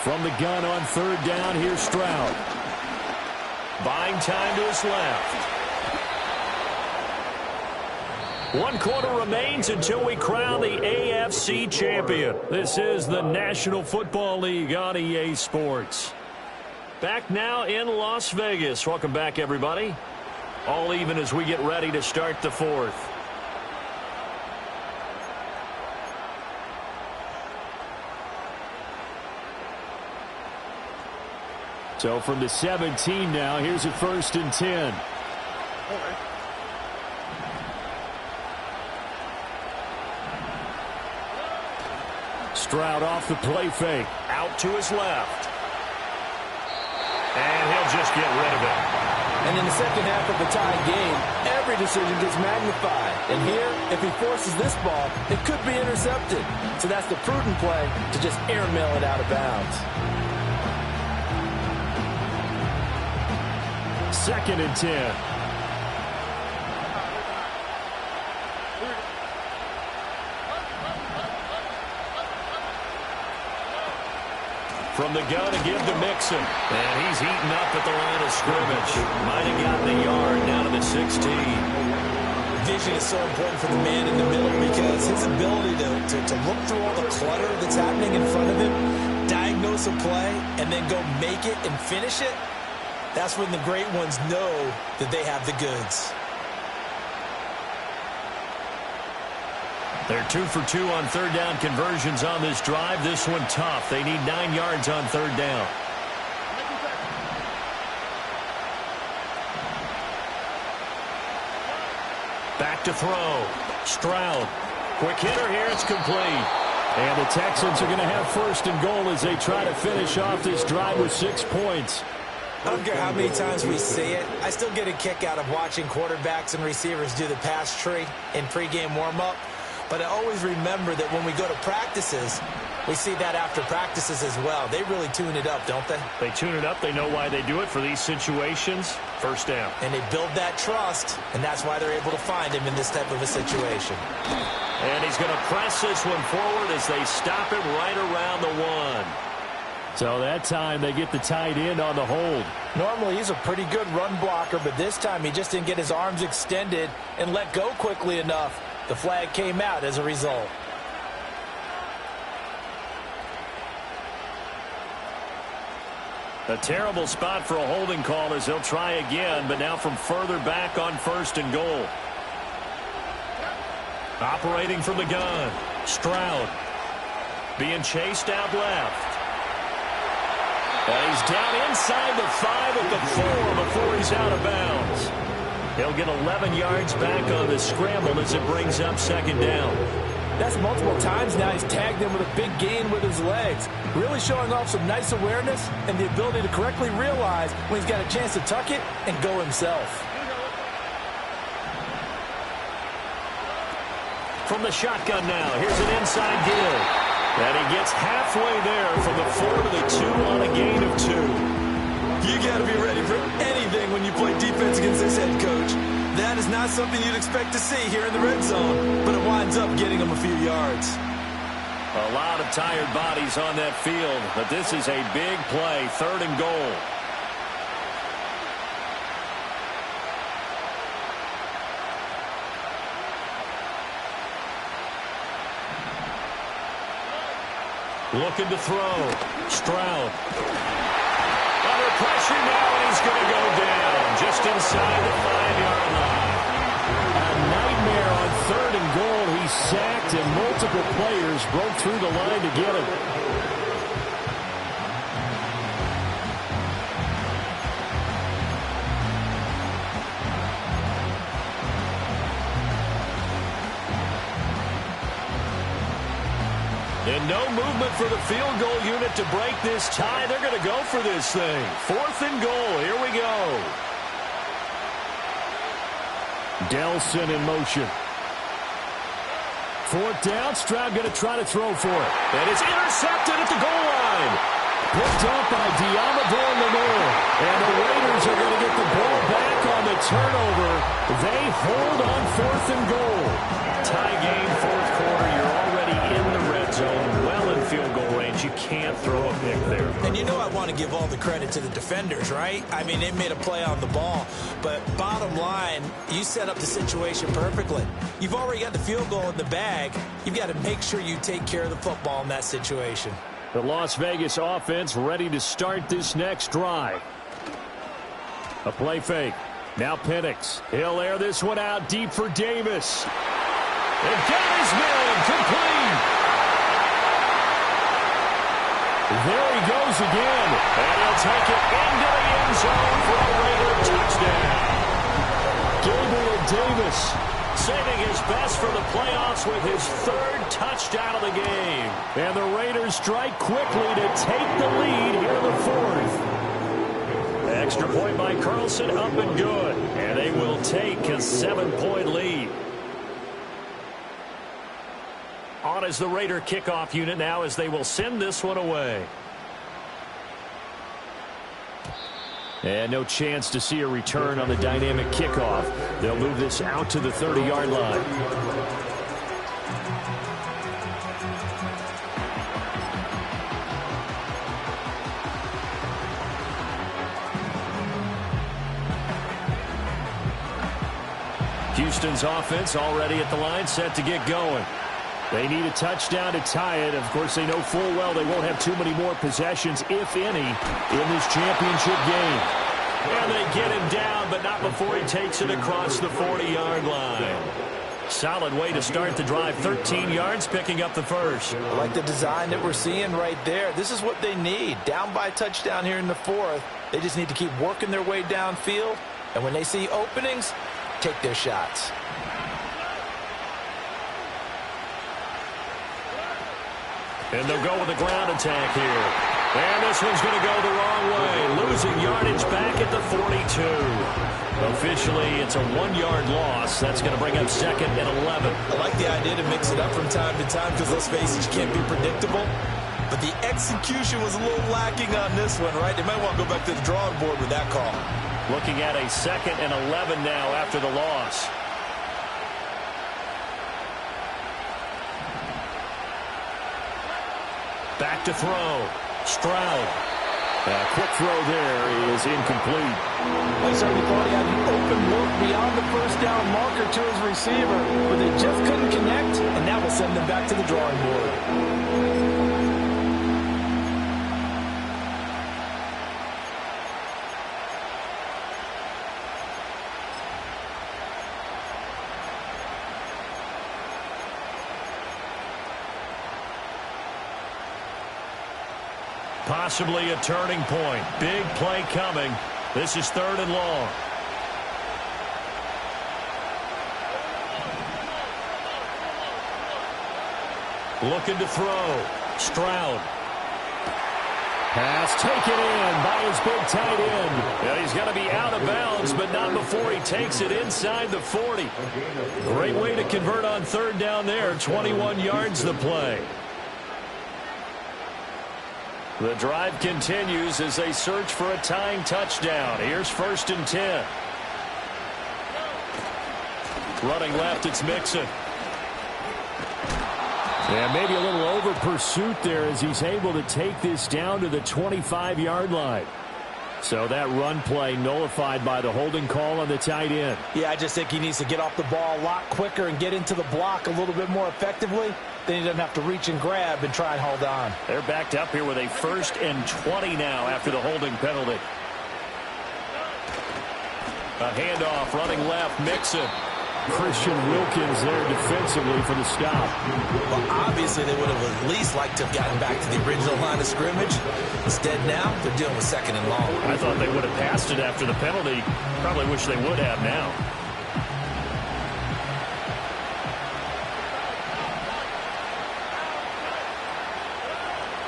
From the gun on third down, here's Stroud. Buying time to his left. 1 quarter remains until we crown the AFC champion. This is the National Football League on EA Sports. Back now in Las Vegas. Welcome back, everybody. All even as we get ready to start the fourth. So from the 17 now, here's a 1st and 10. Stroud off the play fake. Out to his left. And he'll just get rid of it. And in the second half of the tie game, every decision gets magnified. And here, if he forces this ball, it could be intercepted. So that's the prudent play to just airmail it out of bounds. 2nd and 10. From the gun to give to Mixon. And he's heating up at the line of scrimmage. Might have gotten a yard down to the 16. Vision is so important for the man in the middle because his ability to look through all the clutter that's happening in front of him, diagnose a play, and then go make it and finish it, that's when the great ones know that they have the goods. They're 2 for 2 on third down conversions on this drive. This one tough. They need 9 yards on third down. Back to throw. Stroud. Quick hitter here. It's complete. And the Texans are going to have 1st and goal as they try to finish off this drive with 6 points. I don't care how many times we see it. I still get a kick out of watching quarterbacks and receivers do the pass tree in pregame warm-up. But I always remember that when we go to practices, we see that after practices as well. They really tune it up, don't they? They tune it up. They know why they do it for these situations. 1st down. And they build that trust, and that's why they're able to find him in this type of a situation. And he's going to press this one forward as they stop him right around the 1. So that time they get the tight end on the hold. Normally he's a pretty good run blocker, but this time he just didn't get his arms extended and let go quickly enough. The flag came out as a result. A terrible spot for a holding call as they'll try again, but now from further back on 1st and goal. Operating from the gun. Stroud. Being chased out left. And he's down inside the 5 at the 4 before he's out of bounds. He'll get 11 yards back on the scramble as it brings up 2nd down. That's multiple times now he's tagged him with a big gain with his legs. Really showing off some nice awareness and the ability to correctly realize when he's got a chance to tuck it and go himself. From the shotgun now, here's an inside give. And he gets halfway there from the 4 to the 2 on a gain of 2. You got to be ready for anything when you play defense against this head coach. That is not something you'd expect to see here in the red zone, but it winds up getting him a few yards. A lot of tired bodies on that field, but this is a big play, 3rd and goal. Looking to throw. Stroud. Under pressure now, and he's going to go down just inside the 5-yard line. A nightmare on 3rd and goal. He's sacked, and multiple players broke through the line to get him. And no movement for the field goal unit to break this tie. They're going to go for this thing. 4th and goal. Here we go. Delson in motion. 4th down. Stroud going to try to throw for it. And it's intercepted at the goal line. Picked up by Diamador Lenore. And the Raiders are going to get the ball back on the turnover. They hold on 4th and goal. Tie game, 4th quarter. You're already in the red zone, well in field goal range. You can't throw a pick there. And you know I want to give all the credit to the defenders, right? I mean, they made a play on the ball. But bottom line, you set up the situation perfectly. You've already got the field goal in the bag. You've got to make sure you take care of the football in that situation. The Las Vegas offense ready to start this next drive. A play fake. Now Penix. He'll air this one out deep for Davis. And got his man complete. There he goes again. And he'll take it into the end zone for a Raider touchdown. Gabriel Davis saving his best for the playoffs with his 3rd touchdown of the game. And the Raiders strike quickly to take the lead here in the 4th. Extra point by Carlson, up and good. And they will take a 7-point lead. On is the Raider kickoff unit now as they will send this one away. And no chance to see a return on the dynamic kickoff. They'll move this out to the 30-yard line. Houston's offense already at the line, set to get going. They need a touchdown to tie it. Of course, they know full well they won't have too many more possessions, if any, in this championship game. And they get him down, but not before he takes it across the 40-yard line. Solid way to start the drive. 13 yards, picking up the first. I like the design that we're seeing right there. This is what they need. Down by a touchdown here in the 4th. They just need to keep working their way downfield. And when they see openings, take their shots. And they'll go with the ground attack here. And this one's going to go the wrong way. Losing yardage back at the 42. Officially, it's a 1-yard loss. That's going to bring up 2nd and 11. I like the idea to mix it up from time to time because, let's face it, you can't be predictable. But the execution was a little lacking on this one, right? They might want to go back to the drawing board with that call. Looking at a 2nd and 11 now after the loss. Back to throw. Stroud. Quick throw there is incomplete. I certainly thought he had an open look beyond the first down marker to his receiver, but they just couldn't connect, and that will send them back to the drawing board. Possibly a turning point. Big play coming. This is 3rd and long. Looking to throw. Stroud. Pass taken in by his big tight end. And he's going to be out of bounds, but not before he takes it inside the 40. Great way to convert on 3rd down there. 21 yards the play. The drive continues as they search for a tying touchdown. Here's 1st and 10. Running left, it's Mixon. And maybe a little over pursuit there as he's able to take this down to the 25-yard line. So that run play nullified by the holding call on the tight end. Yeah, I just think he needs to get off the ball a lot quicker and get into the block a little bit more effectively. Then he doesn't have to reach and grab and try and hold on. They're backed up here with a 1st and 20 now after the holding penalty. A handoff, running left, Mixon. Christian Wilkins there defensively for the stop. Well, obviously they would have at least liked to have gotten back to the original line of scrimmage. Instead now, they're dealing with 2nd and long. I thought they would have passed it after the penalty. Probably wish they would have now.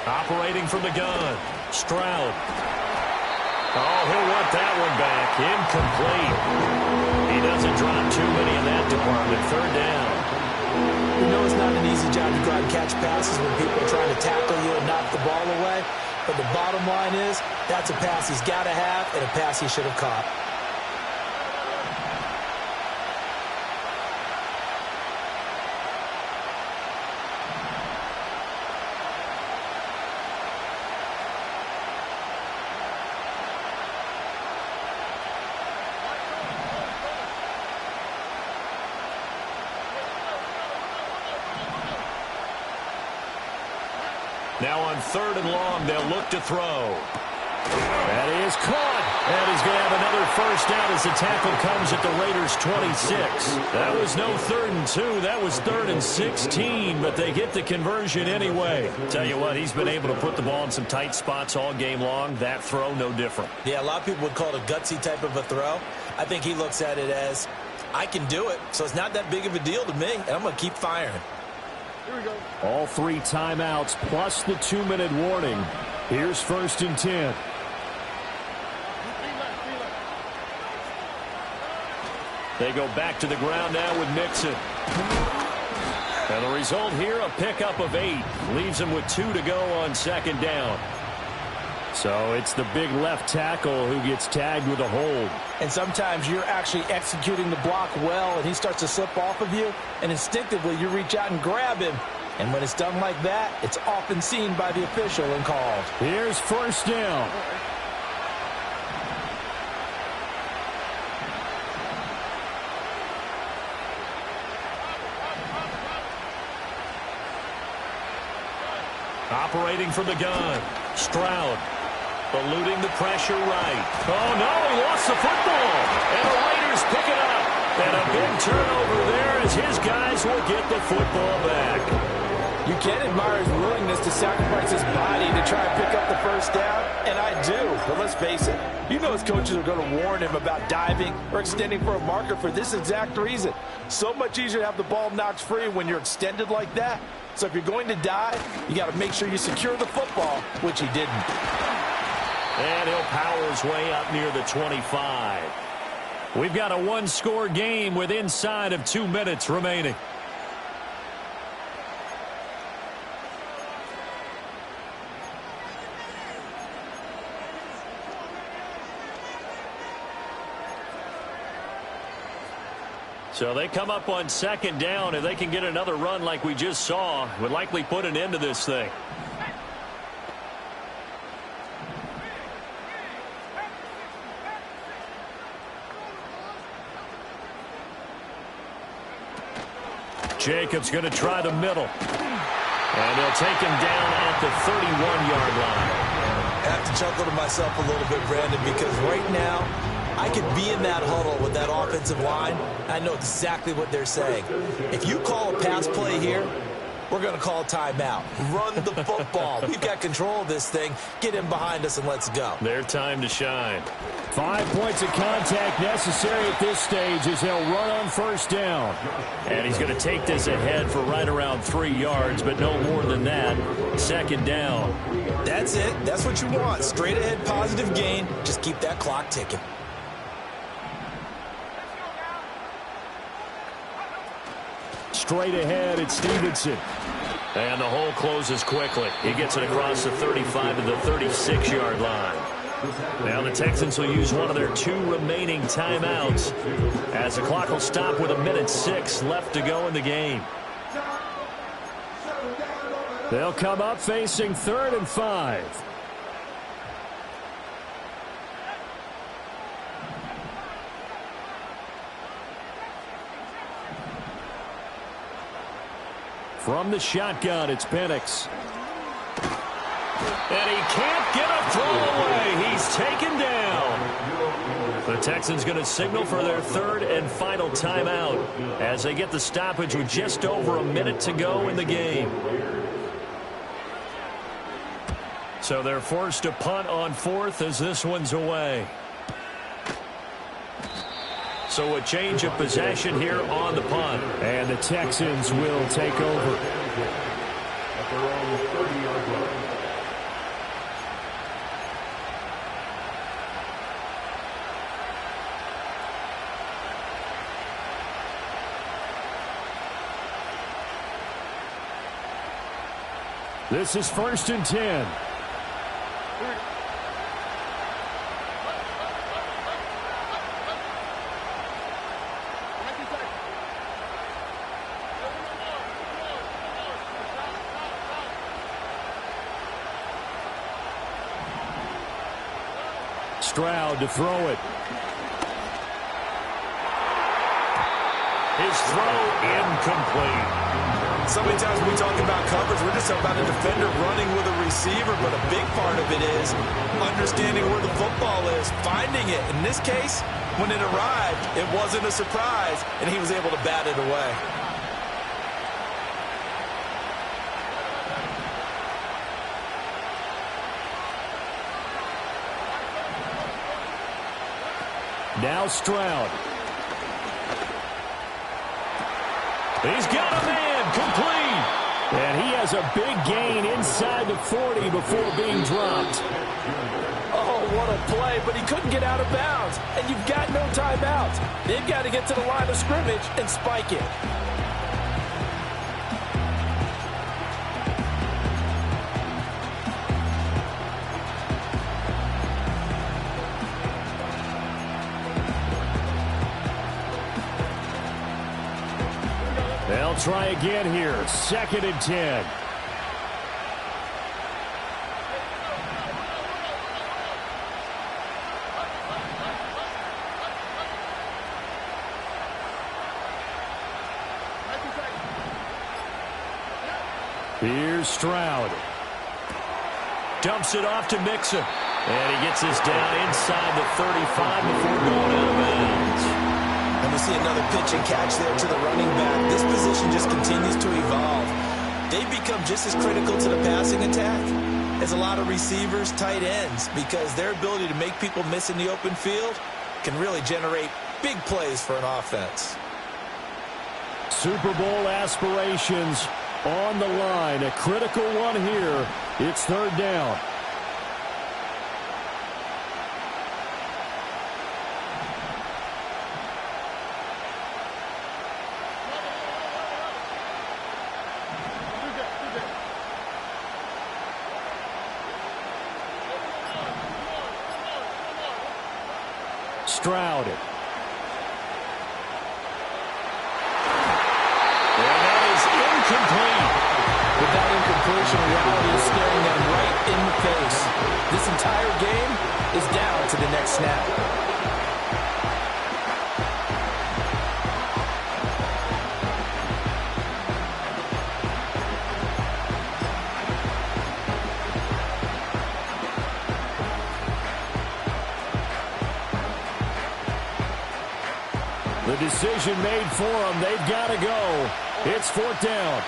Operating from the gun. Stroud. Oh, he'll want that one back. Incomplete. He doesn't drop too many in that department. 3rd down. We know it's not an easy job to go out and catch passes when people are trying to tackle you and knock the ball away. But the bottom line is, that's a pass he's got to have and a pass he should have caught. Now on 3rd and long, they'll look to throw. That is caught. And he's going to have another first down as the tackle comes at the Raiders' 26. That was no 3rd and 2. That was 3rd and 16, but they get the conversion anyway. Tell you what, he's been able to put the ball in some tight spots all game long. That throw, no different. Yeah, a lot of people would call it a gutsy type of a throw. I think he looks at it as, I can do it, so it's not that big of a deal to me, and I'm going to keep firing. Here we go. All 3 timeouts plus the 2-minute warning. Here's 1st and 10. They go back to the ground now with Mixon. And the result here, a pickup of 8. Leaves him with 2 to go on 2nd down. So it's the big left tackle who gets tagged with a hold. And sometimes you're actually executing the block well, and he starts to slip off of you, and instinctively you reach out and grab him. And when it's done like that, it's often seen by the official and called. Here's 1st down. Operating from the gun, Stroud. Eluding the pressure right. Oh, no, he lost the football. And the Raiders pick it up. And a big turnover there as his guys will get the football back. You can admire his willingness to sacrifice his body to try and pick up the first down, and I do. But let's face it, you know his coaches are going to warn him about diving or extending for a marker for this exact reason. So much easier to have the ball knocked free when you're extended like that. So if you're going to dive, you got to make sure you secure the football, which he didn't. And he'll power his way up near the 25. We've got a 1-score game with inside of 2 minutes remaining. So they come up on 2nd down. If they can get another run like we just saw, would likely put an end to this thing. Jacobs going to try the middle. And they'll take him down at the 31-yard line. I have to chuckle to myself a little bit, Brandon, because right now I could be in that huddle with that offensive line. I know exactly what they're saying. If you call a pass play here, we're going to call a timeout. Run the football. We've got control of this thing. Get him behind us and let's go. Their time to shine. 5 points of contact necessary at this stage as he'll run on 1st down. And he's going to take this ahead for right around 3 yards, but no more than that. 2nd down. That's it. That's what you want. Straight ahead positive gain. Just keep that clock ticking. Straight ahead, it's Stevenson. And the hole closes quickly. He gets it across the 35 to the 36-yard line. Now the Texans will use one of their 2 remaining timeouts as the clock will stop with 1:06 left to go in the game. They'll come up facing 3rd and 5. From the shotgun, it's Penix. And he can't get a throw away. He's taken down. The Texans going to signal for their 3rd and final timeout as they get the stoppage with just over a minute to go in the game. So they're forced to punt on 4th as this one's away. So a change of possession here on the punt. And the Texans will take over. At their own 30-yard line. This is 1st and 10. Stroud to throw it. His throw incomplete. So many times when we talk about coverage, we're just talking about a defender running with a receiver, but a big part of it is understanding where the football is, finding it. In this case, when it arrived, it wasn't a surprise, and he was able to bat it away. Now Stroud. He's got a man, complete. And he has a big gain inside the 40 before being dropped. Oh, what a play, but he couldn't get out of bounds. And you've got no timeouts. They've got to get to the line of scrimmage and spike it. They'll try again here. 2nd and 10. Here's Stroud. Dumps it off to Mixon. And he gets this down inside the 35 before going out of bounds. And we see another pitch and catch there to the running back. This position just continues to evolve. They've become just as critical to the passing attack as a lot of receivers, tight ends, because their ability to make people miss in the open field can really generate big plays for an offense. Super Bowl aspirations on the line. A critical one here. It's 3rd down. Stroud. And that is incomplete. With that incompletion, reality is staring them right in the face. This entire game is down to the next snap. The decision made for them. They've got to go. It's 4th down.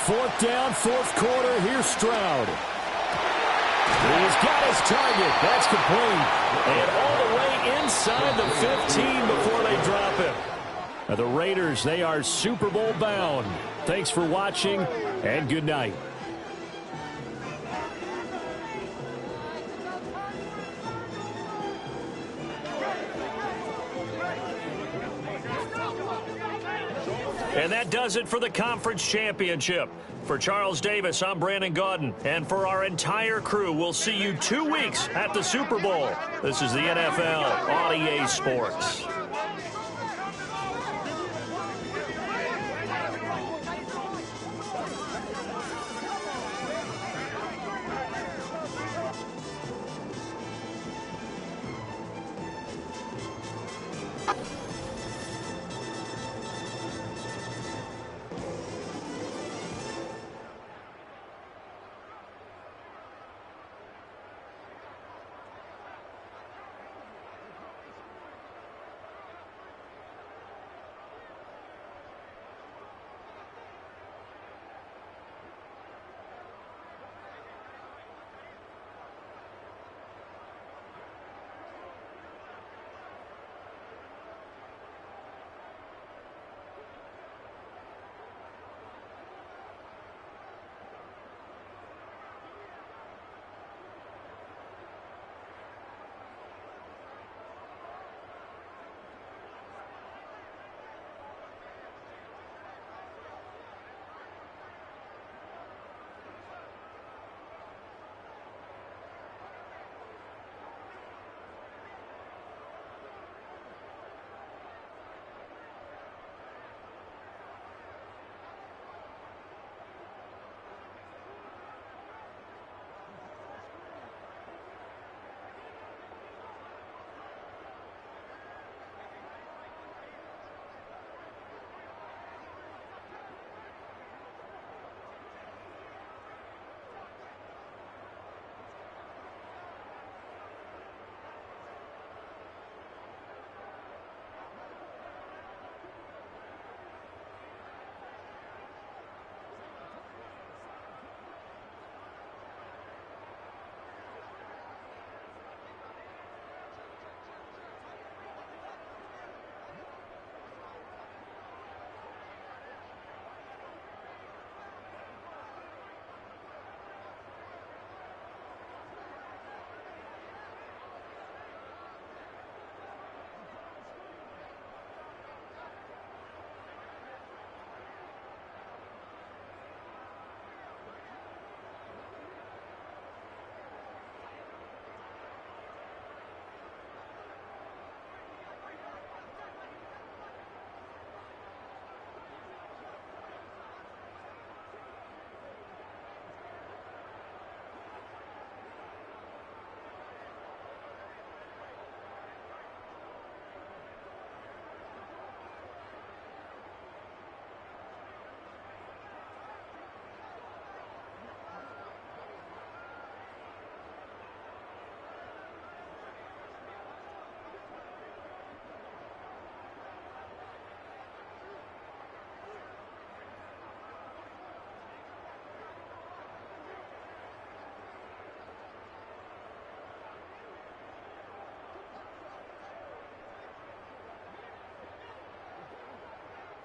Fourth down, 4th quarter. Here's Stroud. He's got his target. That's complete. And all the way inside the 15 before they drop him. Now the Raiders, they are Super Bowl bound. Thanks for watching, and good night. And that does it for the conference championship. For Charles Davis, I'm Brandon Gaudin. And for our entire crew, we'll see you 2 weeks at the Super Bowl. This is the NFL on EA Sports.